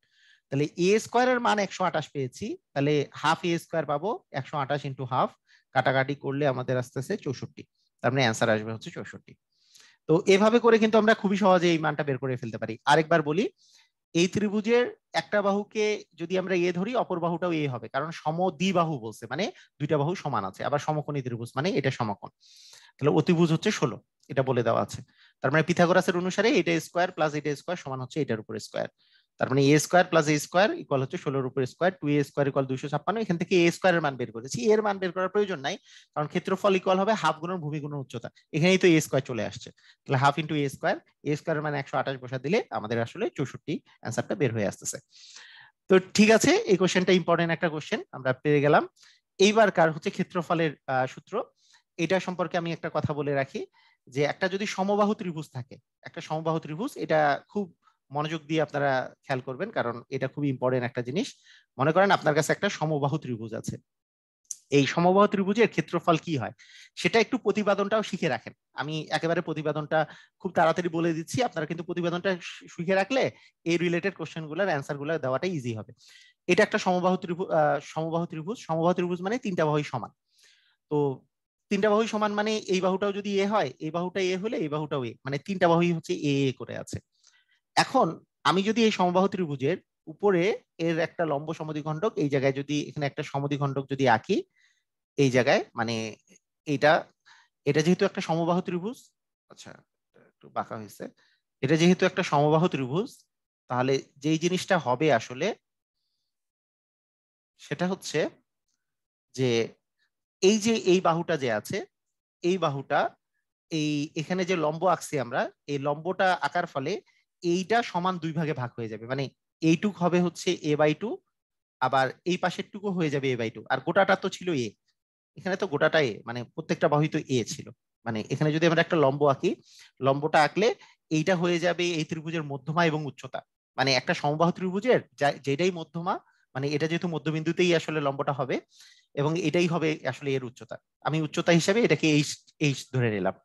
তাহলে এ স্কোয়ারের মান 128 পেয়েছি, তাহলে হাফ এ স্কোয়ার পাবো 128 ইন্টু হাফ, কাটাকাটি করলে আমাদের আসতেছে 64, তার মানে অ্যান্সার আসবে হচ্ছে 64। তো এভাবে করে কিন্তু আমরা খুবই সহজে এই মানটা বের করে ফেলতে পারি। আরেকবার বলি, এই ত্রিভুজের একটা বাহুকে যদি আমরা এ ধরি, অপর বাহুটাও এ হবে, কারণ সমদ্বিবাহু বলছে মানে দুইটা বাহু সমান আছে, আবার সমকোণী ত্রিভুজ মানে এটা সমকোণ, তাহলে অতিভুজ হচ্ছে 16, এটা বলে দেওয়া আছে। তার মানে পিথাগোরাসের অনুসারে এটা স্কোয়ার প্লাস এটা স্কোয়ার সমান হচ্ছে এটার উপর স্কোয়ার, তার মানে এ square plus A square equal হচ্ছে 16 এর উপর স্কোয়ার, 2a স্কোয়ার ইকুয়াল 256। এখান থেকে এ স্কোয়ারের মান বের করেছি, এর মান বের করার প্রয়োজন নাই, কারণ ক্ষেত্রফল ইকুয়াল হবে হাফ গুণন ভূমি গুণন উচ্চতা, এখানেই তো এ স্কোয়ার চলে আসছে, তাহলে হাফ ইন্টু এ স্কোয়ারের মানে 128 বসা দিলে আমাদের আসলে 64 অ্যান্সারটা বের হয়ে আসতেছে। তো ঠিক আছে, এই কোশ্চেনটা ইম্পর্টেন্ট একটা কোশ্চেন, আমরা পেয়ে গেলাম। এইবার কার হচ্ছে ক্ষেত্রফলের সূত্র, এটা সম্পর্কে আমি একটা কথা বলে রাখি, যে একটা যদি সমবাহু ত্রিভুজ থাকে, একটা সমবাহু ত্রিভুজ, এটা খুব মনোযোগ দিয়ে আপনারা খেয়াল করবেন, কারণ এটা খুব ইম্পর্টেন্ট একটা জিনিস। মনে করেন আপনার কাছে একটা সমবাহু ত্রিভুজ আছে, এই সমবাহু ত্রিভুজের ক্ষেত্রফল কি হয় সেটা একটু প্রতিপাদনটাও শিখে রাখেন। আমি একেবারে প্রতিপাদনটা খুব তাড়াতাড়ি বলে দিচ্ছি, আপনারা কিন্তু প্রতিপাদনটা শিখে রাখলে এই রিলেটেড কোশ্চেন গুলোর অ্যান্সার গুলো দেওয়াটা ইজি হবে। এটা একটা সমবাহু ত্রিভুজ, সমবাহু ত্রিভুজ মানে তিনটা বাহুই সমান। তো তিনটা বাহুই সমান মানে এই বাহুটাও যদি এ হয়, এই বাহুটা এ হলে এই বাহুটাও এ, মানে তিনটা বাহুই হচ্ছে এ এ করে আছে। এখন আমি যদি এই সমবাহু ত্রিভুজের উপরে এর একটা লম্ব সমদ্বিখণ্ডক, এই জায়গায় যদি এখানে একটা সমদ্বিখণ্ডক যদি আঁকি, এই জায়গায় মানে এটা, এটা যেহেতু একটা সমবাহু ত্রিভুজ, আচ্ছা একটু বাঁকা হয়েছে, এটা যেহেতু একটা সমবাহু ত্রিভুজ, তাহলে যেই জিনিসটা হবে আসলে সেটা হচ্ছে যে এই যে এই বাহুটা যে আছে, এই বাহুটা, এই এখানে যে লম্ব আঁকছি আমরা, এই লম্বটা আঁকার ফলে এইটা সমান দুই ভাগে ভাগ হয়ে যাবে, মানে এইটুক হবে হচ্ছে a/2, আবার এই পাশের টুকু হয়ে যাবে a/2, আর গোটাটা তো ছিল এ, এখানে তো গোটাটা এ, মানে প্রত্যেকটা বাহুই তো এ ছিল। মানে এখানে যদি আমরা একটা লম্ব আঁকি, লম্বটা আঁকলে এইটা হয়ে যাবে এই ত্রিভুজের মধ্যমা এবং উচ্চতা, মানে একটা সমবাহু ত্রিভুজের যেটাই মধ্যমা, মানে এটা যেহেতু মধ্যবিন্দুতেই আসলে লম্বটা হবে, এবং এটাই হবে আসলে এর উচ্চতা, আমি উচ্চতা হিসাবে এটাকে এইচ এইচ ধরে নিলাম।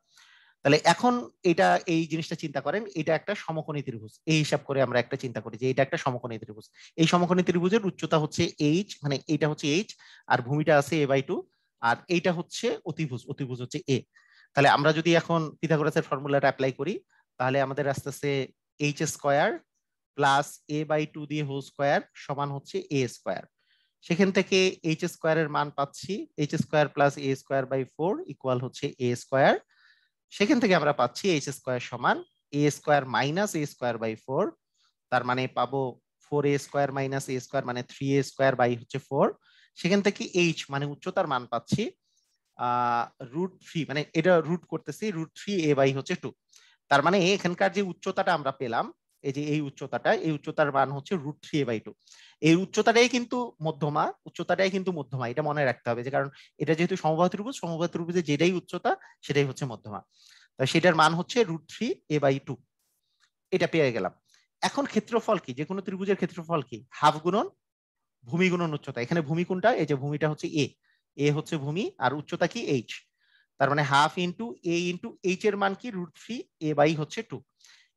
তাহলে এখন এটা, এই জিনিসটা চিন্তা করেন, এটা একটা সমকোণী ত্রিভুজ, এই হিসাব করে আমরা একটা চিন্তা করি যে এটা একটা সমকোণী ত্রিভুজ, এই সমকোণী ত্রিভুজের উচ্চতা হচ্ছে এইচ, মানে এইটা হচ্ছে এইচ, আর ভূমিটা আছে a/2, আর এইটা হচ্ছে অতিভুজ, অতিভুজ হচ্ছে এ। তাহলে আমরা যদি এখন পিথাগোরাসের ফর্মুলাটা অ্যাপ্লাই করি, তাহলে আমাদের আসতেছে এইচ স্কোয়ার প্লাস a/2 দিয়ে হোল স্কোয়ার সমান হচ্ছে এ স্কোয়ার। সেখান থেকে এইচ স্কোয়ারের মান পাচ্ছি H square plus A square by 4 equal হচ্ছে এ স্কোয়ার। সেখান থেকে আমরা পাচ্ছি এইচ স্কোয়ার সমান A square minus A square by 4, তার মানে পাবো 4a square minus A square মানে 3a স্কোয়ার বাই হচ্ছে 4। সেখান থেকে এইচ মানে উচ্চতার মান পাচ্ছি √3, মানে এটা রুট করতেছি √3a বাই হচ্ছে 2, তার মানে এখানকার যে উচ্চতাটা আমরা পেলাম, এই যে এই উচ্চতাটা, এই উচ্চতার মান হচ্ছে √3a/2। এই উচ্চতাটাই কিন্তু মধ্যমা, উচ্চতাটাই কিন্তু মধ্যমা, এটা মনে রাখতে হবে, যে কারণ এটা যেহেতু সমবাহু ত্রিভুজ, সমবাহু ত্রিভুজে যেটাই উচ্চতা সেটাই হচ্ছে মধ্যমা, তাই সেটার মান হচ্ছে √3a/2, এটা পেয়ে গেলাম। এখন ক্ষেত্রফল কি, যে কোনো ত্রিভুজের ক্ষেত্রফল কি, হাফ গুণন ভূমি গুণন উচ্চতা, এখানে ভূমি কোনটা, এই যে ভূমিটা হচ্ছে এ, এ হচ্ছে ভূমি, আর উচ্চতা কি এইচ, তার মানে হাফ ইন্টু এ ইন্টু এইচ এর মান কি √3a/2।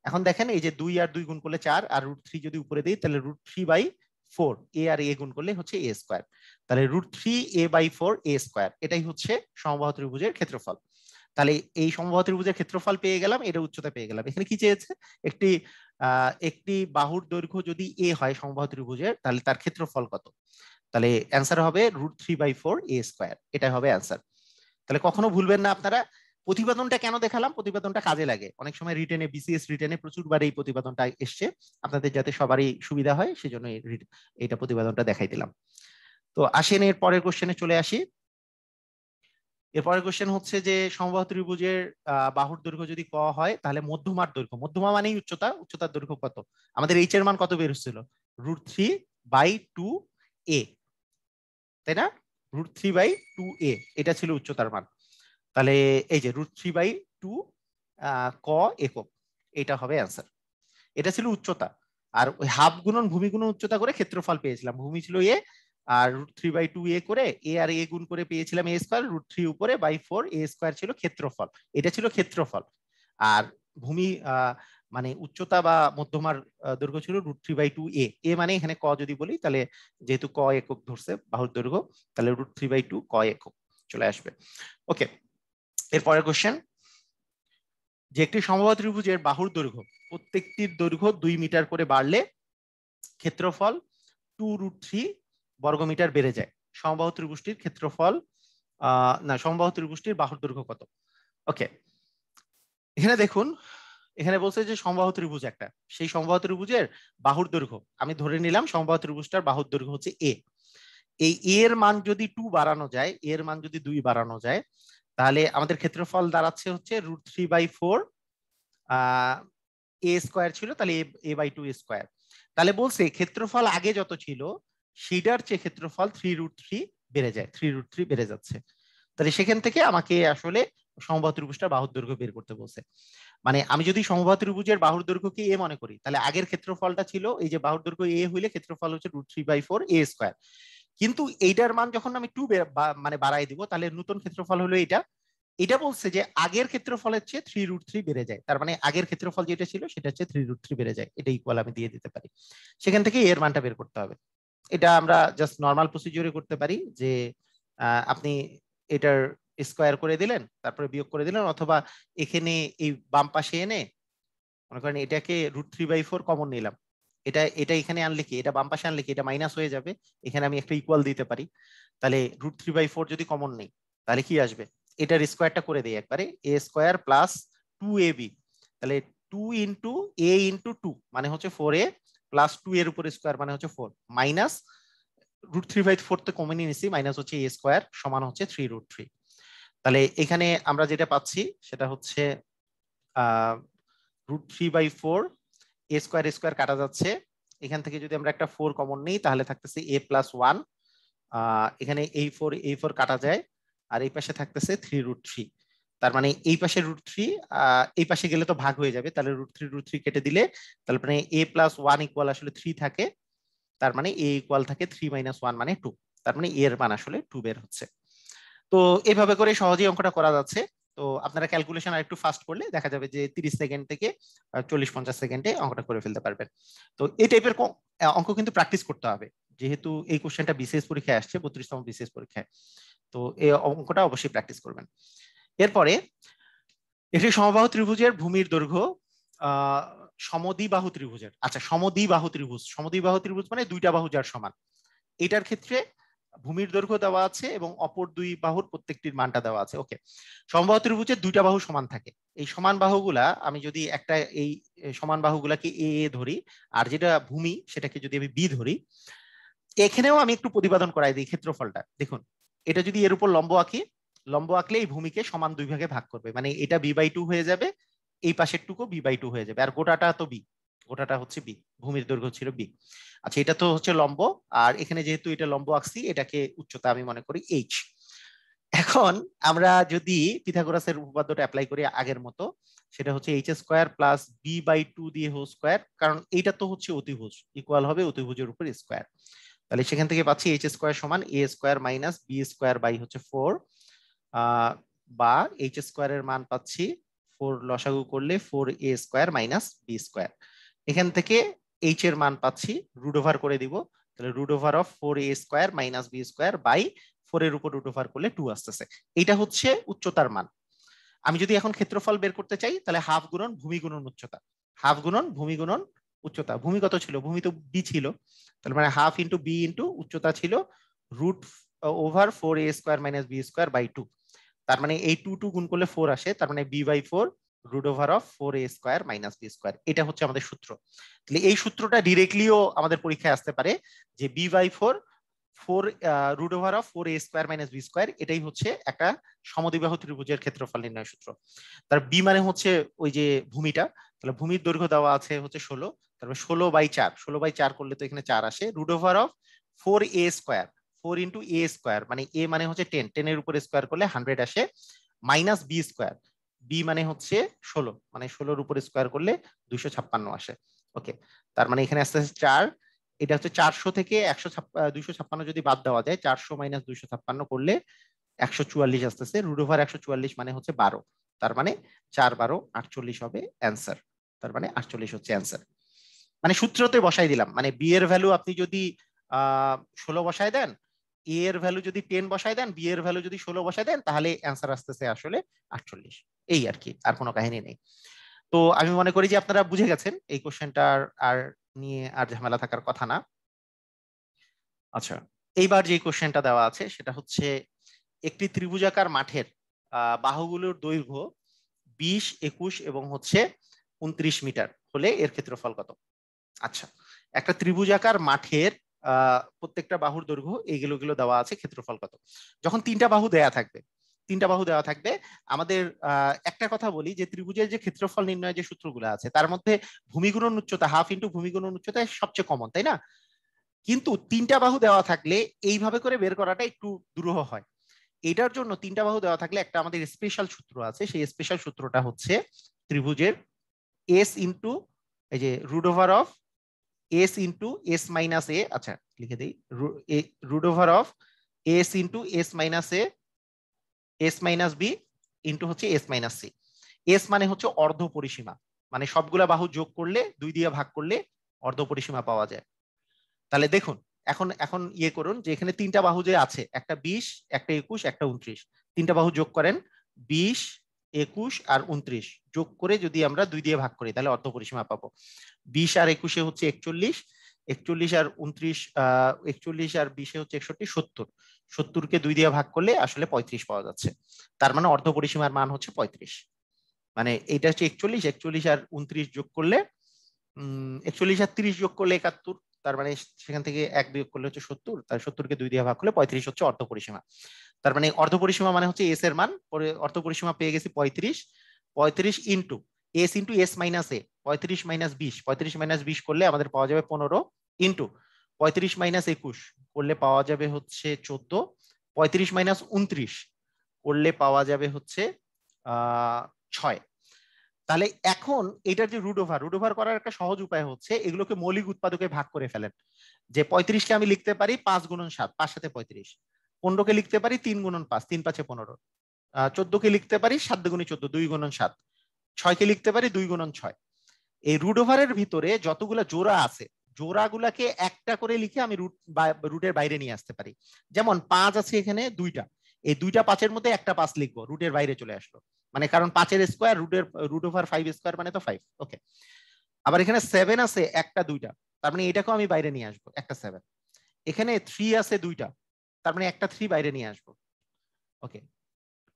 এখন দেখেন এই যে 2 আর 2 গুণ করলে 4, আর √3 যদি উপরে দেই তাহলে √3/4, এ আর এ গুণ করলে হচ্ছে এ স্কোয়ার, তাহলে √3a/4 এ স্কোয়ার, এটাই হচ্ছে সমবাহু ত্রিভুজের ক্ষেত্রফল। তাহলে এই সমবাহু ত্রিভুজের ক্ষেত্রফল পেয়ে গেলাম, এটা উচ্চতা পেয়ে গেলাম। এখানে কি চেয়েছে, একটি একটি বাহুর দৈর্ঘ্য যদি এ হয় সমবাহু ত্রিভুজের, তাহলে তার ক্ষেত্রফল কত, তাহলে অ্যান্সার হবে √3/4 এ স্কোয়ার, এটাই হবে অ্যান্সার। তাহলে কখনো ভুলবেন না আপনারা। প্রতিবেদনটা কেন দেখালাম, প্রতিবেদনটা কাজে লাগে অনেক সময়, রিটেনে বিসিএস রিটেনে প্রচুরবার এই প্রতিবেদনটা এসছে, আপনাদের যাতে সবারই সুবিধা হয় সেজন্য এইটা প্রতিবেদনটা দেখাই দিলাম। তো আসেন এর পরের কোশ্চেনে চলে আসি। এরপরের কোশ্চেন হচ্ছে যে সমবাহু ত্রিভুজের বাহুর দৈর্ঘ্য যদি ক হয় তাহলে মধ্যমার দৈর্ঘ্য, মধ্যমা মানেই উচ্চতা, উচ্চতার দৈর্ঘ্য কত? আমাদের এইচ এর মান কত বের হচ্ছিল? √3/2a, তাই না? √3/2a এটা ছিল উচ্চতার মান। তাহলে এই যে √3/2 ক একক, এটা হবে অ্যান্সার। এটা ছিল উচ্চতা, আর ওই হাফ গুণন ভূমি গুণন উচ্চতা করে ক্ষেত্রফল পেয়েছিলাম। ভূমি ছিল এ, আর √3/2a করে এ আর এ গুণ করে পেয়েছিলাম a স্কয়ার, √3 উপরে /4 a স্কয়ার ছিল ক্ষেত্রফল। এটা ছিল ক্ষেত্রফল। আর ভূমি মানে উচ্চতা বা মধ্যমার দৈর্ঘ্য ছিল √3/2a। এ মানে এখানে ক যদি বলি, তাহলে যেহেতু ক একক ধরছে বাহুর দৈর্ঘ্য, তাহলে √3/2 ক একক চলে আসবে। ওকে, এরপরের কোশ্চেন, যে একটি সমবাহু ত্রিভুজের বাহুর দৈর্ঘ্য প্রত্যেকটির দৈর্ঘ্য 2 মিটার করে বাড়লে ক্ষেত্রফল 2√3 বর্গমিটার বেড়ে যায়। সমবাহু ত্রিভুজটির ক্ষেত্রফল না, সমবাহু ত্রিভুজটির বাহুর দৈর্ঘ্য কত? ওকে, এখানে দেখুন, এখানে বলছে যে সমবাহু ত্রিভুজ একটা, সেই সমবাহু ত্রিভুজের বাহুর দৈর্ঘ্য আমি ধরে নিলাম সমবাহু ত্রিভুজটার বাহুর দৈর্ঘ্য হচ্ছে এ। এই এর মান যদি 2 বাড়ানো যায়, এর মান যদি 2 বাড়ানো যায়, তাহলে আমাদের ক্ষেত্রফল দাঁড়াচ্ছে হচ্ছে √3/4 a স্কয়ার ছিল, তাহলে a/2 স্কয়ার। তাহলে বলছে ক্ষেত্রফল আগে যত ছিল সেটার চেয়ে ক্ষেত্রফল 3√3 বেড়ে যায়, 3√3 বেড়ে যাচ্ছে। তাহলে সেখান থেকে আমাকে আসলে সমবাহু ত্রিভুজটার বাহুর দৈর্ঘ্য বের করতে বলছে। মানে আমি যদি সমবাহু ত্রিভুজের বাহুর দৈর্ঘ্যকে এ মনে করি, তাহলে আগের ক্ষেত্রফলটা ছিল এই যে বাহুর দৈর্ঘ্য এ হইলে ক্ষেত্রফল হচ্ছে √3/4 a স্কয়ার। কিন্তু এইটার মান যখন আমি 2 মানে বাড়াই দিব, তাহলে নতুন ক্ষেত্রফল হলো এটা। এটা বলছে যে আগের ক্ষেত্রফলের চেয়ে 3√3 বেড়ে যায়, তার মানে আগের ক্ষেত্রফল যেটা ছিল সেটা হচ্ছে 3√3 বেড়ে যায়। এটা ইকুয়াল আমি দিয়ে দিতে পারি, সেখান থেকে এর মানটা বের করতে হবে। এটা আমরা জাস্ট নর্মাল প্রসিডিওরে করতে পারি, যে আপনি এটার স্কয়ার করে দিলেন, তারপরে বিয়োগ করে দিলেন, অথবা এখানে এই বাম পাশে এনে মনে করেন এটাকে √3/4 কমন নিলাম, এটা এটা এখানে আনলে কি, এটা বাম পাশে আনলে কি এটা মাইনাস হয়ে যাবে, এখানে আমি একটা ইকুয়াল দিতে পারি। তাহলে √3/4 যদি কমন নেই তাহলে কি আসবে, এটার স্কয়ারটা করে দেই একবারে, a স্কয়ার প্লাস 2ab, তাহলে 2 ইন্টু a ইন্টু 2 মানে হচ্ছে 4a প্লাস 2 এর উপর স্কয়ার মানে হচ্ছে 4 মাইনাস √3/4 তে কমন নিয়েছি, মাইনাস হচ্ছে a স্কয়ার সমান হচ্ছে 3√3। তাহলে এখানে আমরা যেটা পাচ্ছি সেটা হচ্ছে √3/4, a স্কয়ার স্কয়ার কাটা যাচ্ছে, এখান থেকে যদি আমরা একটা 4 কমন নিই তাহলে থাকতেছে a+1, এখানে এই 4 কাটা যায়, আর এই পাশে থাকতেছে 3√3। তার মানে এই পাশে √3, এই পাশে গেলে তো ভাগ হয়ে যাবে, তাহলে √3 কেটে দিলে তার মানে a+1 ইকুয়াল আসলে 3 থাকে, তার মানে a ইকুয়াল থাকে 3 - 1 মানে 2, তার মানে এর মান আসলে 2 বের হচ্ছে। তো এভাবে করে সহজেই অঙ্কটা করা যাচ্ছে। তো আপনারা ক্যালকুলেশন আর একটু ফাস্ট করলে দেখা যাবে যে 30 সেকেন্ড থেকে 40-50 সেকেন্ডে অঙ্কটা করে ফেলতে পারবেন। তো এই টাইপের অঙ্ক কিন্তু প্র্যাকটিস করতে হবে, যেহেতু এই কোশ্চেনটা বিসিএস পরীক্ষায় আসছে, 32তম বিসিএস পরীক্ষায়। তো এই অঙ্কটা অবশ্যই প্র্যাকটিস করবেন। এরপরে একটি সমবাহু ত্রিভুজের ভূমির দৈর্ঘ্য সমদ্বিবাহু ত্রিভুজের, আচ্ছা সমদ্বিবাহু ত্রিভুজ, সমদ্বিবাহু ত্রিভুজ মানে দুইটা বাহু যার সমান, এটার ক্ষেত্রে ভূমির দৈর্ঘ্য দেওয়া আছে এবং অপর দুই বাহুর প্রত্যেকটির মানটা দেওয়া আছে। ওকে, সমবাহু ত্রিভুজের দুইটা বাহু সমান থাকে, এই সমান বাহুগুলা আমি যদি একটা এই সমান বাহুগুলাকে এ ধরি, আর যেটা ভূমি সেটাকে যদি আমি বি ধরি, এখানেও আমি একটু প্রতিপাদন করাই দিই ক্ষেত্রফলটা। দেখুন, এটা যদি এর উপর লম্ব আঁকি, লম্ব আঁকলে এই ভূমিকে সমান দুই ভাগে ভাগ করবে, মানে এটা b/2 হয়ে যাবে, এই পাশের টুকু b/2 হয়ে যাবে, আর গোটাটা তো বি, গোটাটা হচ্ছে বি, ভূমির দৈর্ঘ্য ছিল বি। আচ্ছা, এটা তো হচ্ছে লম্ব, আর এখানে যেহেতু এটা লম্ব আঁকছি এটাকে উচ্চতা আমি মনে করি এইচ। এখন আমরা যদি পিথাগোরাসের উপপাদ্যটা অ্যাপ্লাই করি আগের মতো, সেটা হচ্ছে h² প্লাস b/2 দিয়ে হোল স্কয়ার, কারণ এইটা তো হচ্ছে অতিভুজ, ইকুয়াল হবে অতিভুজের উপর স্কয়ার। তাহলে সেখান থেকে পাচ্ছি h² সমান a² মাইনাস b² বাই হচ্ছে 4, বা h² এর মান পাচ্ছি 4 লসাগু করলে 4a² মাইনাস b²। এখান থেকে h এর মান পাচ্ছি, রুট ওভার করে দিব, তাহলে root over of 4a² minus b² by 4 এর উপর রুট ওভার করলে 2 আসতেছে। এটা হচ্ছে উচ্চতার মান। আমি যদি এখন ক্ষেত্রফল বের করতে চাই, তাহলে হাফ গুণন ভূমি গুণন উচ্চতা, হাফ গুণন ভূমি গুণন উচ্চতা। ভূমি কত ছিল, ভূমি তো বি ছিল, তাহলে মানে হাফ ইন্টু বি ইন্টু উচ্চতা ছিল root over 4a² minus b² by 2, তার মানে এই 2 গুণ করলে 4 আসে, তার মানে b/4 root over of 4a² minus b²। এটা হচ্ছে আমাদের সূত্র। তাহলে এই সূত্রটা ডিরেক্টলিও আমাদের পরীক্ষায় আসতে পারে, যে b/4 4√4a² - b², এটাই হচ্ছে একটা সমদ্বিবাহু ত্রিভুজের ক্ষেত্রফল নির্ণয় সূত্র। তার বি মানে হচ্ছে ওই যে ভূমিটা, তাহলে ভূমির দৈর্ঘ্য দেওয়া আছে হচ্ছে 16, তারপরে 16/4 করলে তো এখানে 4 আসে। √4a², 4 × a², মানে a মানে হচ্ছে 10, 10 এর উপরে স্কোয়ার করলে 100 আসে, -b², বি মানে হচ্ছে 16, মানে 16 উপরে স্কোয়ার করলে 256 আসে। ওকে, তার মানে এখানে আসতে 4, এটা হচ্ছে 400 থেকে 256 যদি বাদ দেওয়া যায়, 400 - 256 করলে 144 আসতেছে। √144 মানে হচ্ছে 12, তার মানে 4×12 48 হবে অ্যান্সার। তার মানে 48 হচ্ছে অ্যান্সার। মানে সূত্রতে বসাই দিলাম, মানে বি এর ভ্যালু আপনি যদি 16 বসায় দেন, এ এর ভ্যালু যদি 10 বসায় দেন, বি এর ভ্যালু যদি 16 বসায় দেন, তাহলে অ্যান্সার আসতেছে আসলে 48। এই আর কি, আর কোনো কাহিনী নেই। তো আমি মনে করি যে আপনারা বুঝে গেছেন এই কোশ্চেনটার আর নিয়ে আর ঝামেলা থাকার কথা না। আচ্ছা, এইবার যে কোশ্চেনটা দেওয়া আছে সেটা হচ্ছে একটি ত্রিভুজাকার মাঠের বাহুগুলোর দৈর্ঘ্য 20, 21 এবং হচ্ছে 29 মিটার হলে এর ক্ষেত্রফল কত? আচ্ছা, একটা ত্রিভুজাকার মাঠের প্রত্যেকটা বাহুর দৈর্ঘ্য এইগুলো দেওয়া আছে, ক্ষেত্রফল কত? যখন তিনটা বাহু দেয়া থাকবে, আমাদের একটা কথা বলি যে ত্রিভুজের যে ক্ষেত্রফল নির্ণয়ের যে সূত্রগুলো আছে তার মধ্যে ভূমি গুণন উচ্চতা, হাফ ইন্টু ভূমি গুণন উচ্চতা সবচেয়ে কমন, তাই না? কিন্তু তিনটা বাহু দেওয়া থাকলে এইভাবে করে বের করাটা একটু দুরূহ হয়। এটার জন্য তিনটা বাহু দেওয়া থাকলে একটা আমাদের স্পেশাল সূত্র আছে, সেই স্পেশাল সূত্রটা হচ্ছে ত্রিভুজের এস ইন্টু এই যে √s ইন্টু s মাইনাস এ, আচ্ছা লিখে দিই, √s into s minus A, s minus B into হচ্ছে s মাইনাস সি। এস মানে হচ্ছে অর্ধ পরিসীমা, মানে সবগুলা বাহু যোগ করলে 2 দিয়ে ভাগ করলে অর্ধ পরিসীমা পাওয়া যায়। তাহলে দেখুন, এখন এখন ইয়ে করুন যে এখানে তিনটা বাহু যে আছে, একটা 20, একটা 21, একটা 29, তিনটা বাহু যোগ করেন, 20, 21 আর 29 যোগ করে যদি আমরা 2 দিয়ে ভাগ করি তাহলে অর্ধ পরিসীমা পাবো। 20 আর 21 হচ্ছে 41, 41 আর 29, 41 আর 20 হচ্ছে 61, 70, 70কে 2 দিয়ে ভাগ করলে আসলে 35 পাওয়া যাচ্ছে। তার মানে অর্ধ পরিসীমার মান হচ্ছে 35। মানে এইটা হচ্ছে 41, 41 আর 29 যোগ করলে 41 আর 30 যোগ করলে 71, তার মানে সেখান থেকে 1 বিয়োগ করলে হচ্ছে 70, তার 70কে 2 দিয়ে ভাগ করলে 35 হচ্ছে অর্ধ পরিসীমা। তার মানে অর্ধ পরিসীমা মানে হচ্ছে এস এর মান, পরে অর্ধ পরিসীমা পেয়ে গেছি 35, 35 ইন্টু s মাইনাস এ, 35 মাইনাস 20, 35 মাইনাস 20 করলে আমাদের পাওয়া যাবে 15, ইন্টু 35 মাইনাস 21 করলে পাওয়া যাবে হচ্ছে 14, 35 মাইনাস 29 করলে পাওয়া যাবে হচ্ছে 6। তাহলে এখন এটার যে রুট ওভার করার একটা সহজ উপায় হচ্ছে এগুলোকে মৌলিক উৎপাদকে ভাগ করে ফেলেন। যে 35কে আমি লিখতে পারি 5 × 7, 5 × 7 = 35, 15কে লিখতে পারি 3 × 5, 3 × 5 = 15, 14কে লিখতে পারি 7 × 14, 2 × 7, 6কে লিখতে পারি 2 × 6। এই রুট ওভারের ভিতরে যতগুলো জোড়া আছে জোড়াগুলাকে একটা করে লিখে আমি রুটের বাইরে নিয়ে আসতে পারি। যেমন 5 আছে এখানে 2টা, এই 2টা 5-এর মধ্যে একটা 5 লিখবো, রুটের বাইরে চলে আসলো, মানে কারণ 5-এর স্কোয়ার √5² মানে তো 5। ওকে, আবার এখানে 7 আছে একটা 2টা, তার মানে এটাকেও আমি বাইরে নিয়ে আসবো, একটা 7। এখানে 3 আছে 2টা, তার মানে একটা 3 বাইরে নিয়ে আসবো। ওকে,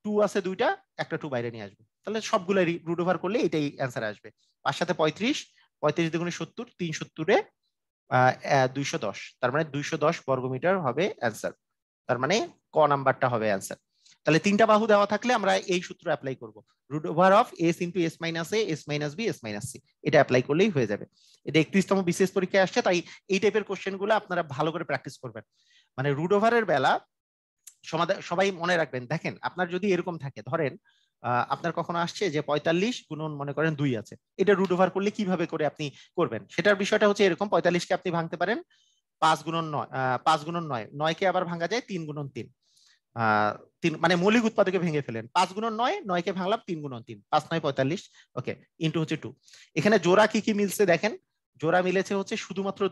2 আছে 2টা, একটা 2 বাইরে নিয়ে আসবো, তাহলে সবগুলো রুট ওভার করলে এটাই অ্যান্সার আসবে। 5 সাথে 35, 35 দুগুণে 70, 370-এ 210, তার মানে 210 বর্গমিটার হবে অ্যান্সার। তার মানে ক নাম্বারটা হবে অ্যান্সার। তাহলে তিনটা বাহু দেওয়া থাকলে আমরা এই সূত্র অ্যাপ্লাই করব, √s into s minus A, s minus B, s minus C, এটা অ্যাপ্লাই করলেই হয়ে যাবে। এটা 31তম বিশেষ পরীক্ষায় আসছে, তাই এই টাইপের কোশ্চেন গুলো আপনারা ভালো করে প্র্যাকটিস করবেন। মানে রুট ওভারের বেলা সবাই মনে রাখবেন, দেখেন আপনার যদি এরকম থাকে, ধরেন আপনার কখনো আসছে যে 45 গুণন মনে করেন 2 আছে, এটা রুট ওভার করলে কিভাবে করে আপনি করবেন, সেটার বিষয়টা হচ্ছে এরকম। 45কে আপনি ভাঙতে পারেন 5 × 9, 5 × 9, 9কে আবার ভাঙা যায় 3 × 3, 3 মানে মৌলিক উৎপাদকে ভেঙে ফেলেন, 5 × 9, 9কে ভাঙলাম 3 × 3, 5 × 9 = 45। ওকে, ইন্টু হচ্ছে 2। এখানে জোড়া কি কি মিলছে দেখেন, জোড়া মিলেছে হচ্ছে শুধুমাত্র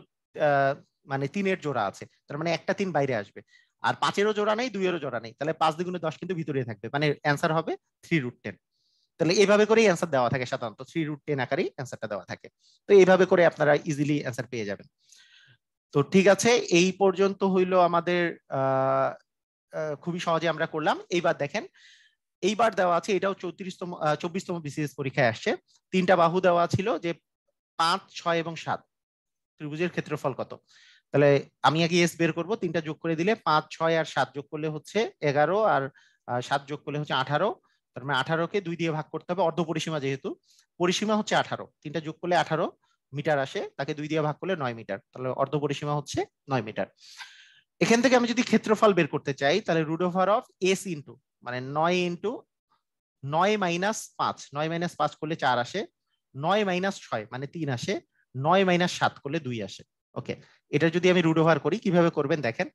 মানে 3-এর জোড়া আছে, তার মানে একটা 3 বাইরে আসবে, আর 5-এরও জোড়া নেই, 2-এরও জোড়া নেই, তাহলে 5 × 10 কিন্তু ভিতরে থাকবে, মানে অ্যান্সার হবে 3√10। তাহলে এইভাবে করেই অ্যান্সার দেওয়া থাকে, সাধারণত 3√10 আকারেই অ্যান্সারটা দেওয়া থাকে। তো এইভাবে করে আপনারা ইজিলি অ্যান্সার পেয়ে যাবেন। তো ঠিক আছে, এই পর্যন্ত হইলো আমাদের খুবই সহজে আমরা করলাম। এইবার দেখেন, এইবার দেওয়া আছে, এটাও 24তম বিসিএস পরীক্ষায় আসছে, তিনটা বাহু দেওয়া ছিল যে 5, 6 এবং 7 ত্রিভুজের ক্ষেত্রফল কত। তাহলে আমি আগে এস বের করব, 3টা যোগ করে দিলে 5, 6 আর 7 যোগ করলে হচ্ছে 11, আর 7 যোগ করলে হচ্ছে 18। তার মানে 18কে 2 দিয়ে ভাগ করতে হবে, অর্ধ পরিসীমা যেহেতু, পরিসীমা হচ্ছে 18, 3টা যোগ করলে 18 মিটার আসে, তাকে 2 দিয়ে ভাগ করলে 9 মিটার, তাহলে অর্ধ পরিসীমা হচ্ছে 9 মিটার। এখান থেকে আমি যদি ক্ষেত্রফল বের করতে চাই, তাহলে root over of S into, মানে 9 ইন্টু 9 মাইনাস 5, 9 মাইনাস 5 করলে 4 আসে, 9 মাইনাস 6 মানে 3 আসে, 9 মাইনাস 7 করলে 2 আসে। ওকে, এটা যদি আমি রুট ওভার করি, কিভাবে করবেন দেখেন,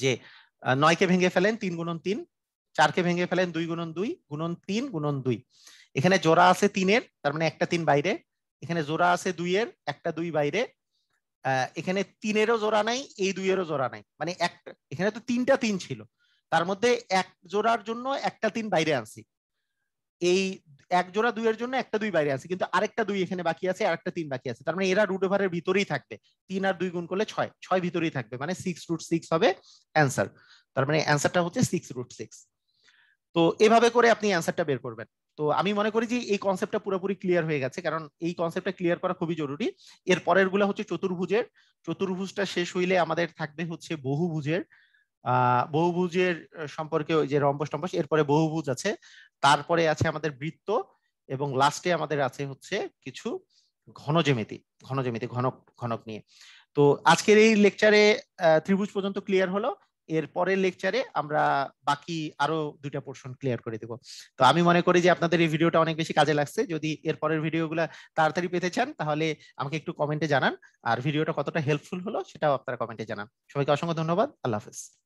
যে 9 কে ভেঙে ফেলেন 3 গুণন 3, 4 কে ভেঙে ফেলেন 2 গুণন 2 গুণন 3 গুণন 2। এখানে জোড়া আছে 3 এর, তার মানে একটা 3 বাইরে। এখানে জোড়া আছে 2 এর, একটা 2 বাইরে। এখানে 3 এরও জোড়া নাই, এই 2 এরও জোড়া নাই, মানে একটা, এখানে তো 3টা 3 ছিল, তার মধ্যে এক জোড়ার জন্য একটা 3 বাইরে আনছি, এই এক জোড়া 2 এর জন্য একটা 2 বাইরে আছে, কিন্তু আরেকটা 2 এখানে বাকি আছে, আরেকটা 3 বাকি আছে, তার মানে এরা রুট ওভারের ভিতরেই থাকবে। 3 আর 2 গুণ করলে 6, 6 ভিতরেই থাকবে, মানে 6√6 হবে অ্যান্সার। তার মানে অ্যান্সারটা হচ্ছে 6√6। তো এভাবে করে আপনি অ্যান্সারটা বের করবেন। তো আমি মনে করি যে এই কনসেপ্টটা পুরোপুরি ক্লিয়ার হয়ে গেছে, কারণ এই কনসেপ্টটা ক্লিয়ার করা খুবই জরুরি। এর পরের গুলো হচ্ছে চতুর্ভুজের, চতুর্ভুজটা শেষ হইলে আমাদের থাকবে হচ্ছে বহুভুজের। বহুভুজের সম্পর্কে ওই যে রম্বস টম্বস, এরপরে বহুভুজ আছে, তারপরে আছে আমাদের বৃত্ত, এবং লাস্টে আমাদের আছে হচ্ছে কিছু ঘনজ্যামিতি, ঘনজ্যামিতি ঘনক, ঘনক নিয়ে। তো আজকের এই লেকচারে ত্রিভুজ পর্যন্ত ক্লিয়ার হলো। এর পরের লেকচারে আমরা বাকি আরো 2টা পোর্শন ক্লিয়ার করে দেব। তো আমি মনে করি যে আপনাদের এই ভিডিওটা অনেক বেশি কাজে লাগছে। যদি এর পরের ভিডিওগুলো তাড়াতাড়ি পেতে চান, তাহলে আমাকে একটু কমেন্টে জানান, আর ভিডিওটা কতটা হেল্পফুল হলো সেটাও আপনারা কমেন্টে জানান। সবাইকে অসংখ্য ধন্যবাদ। আল্লাহ হাফেজ।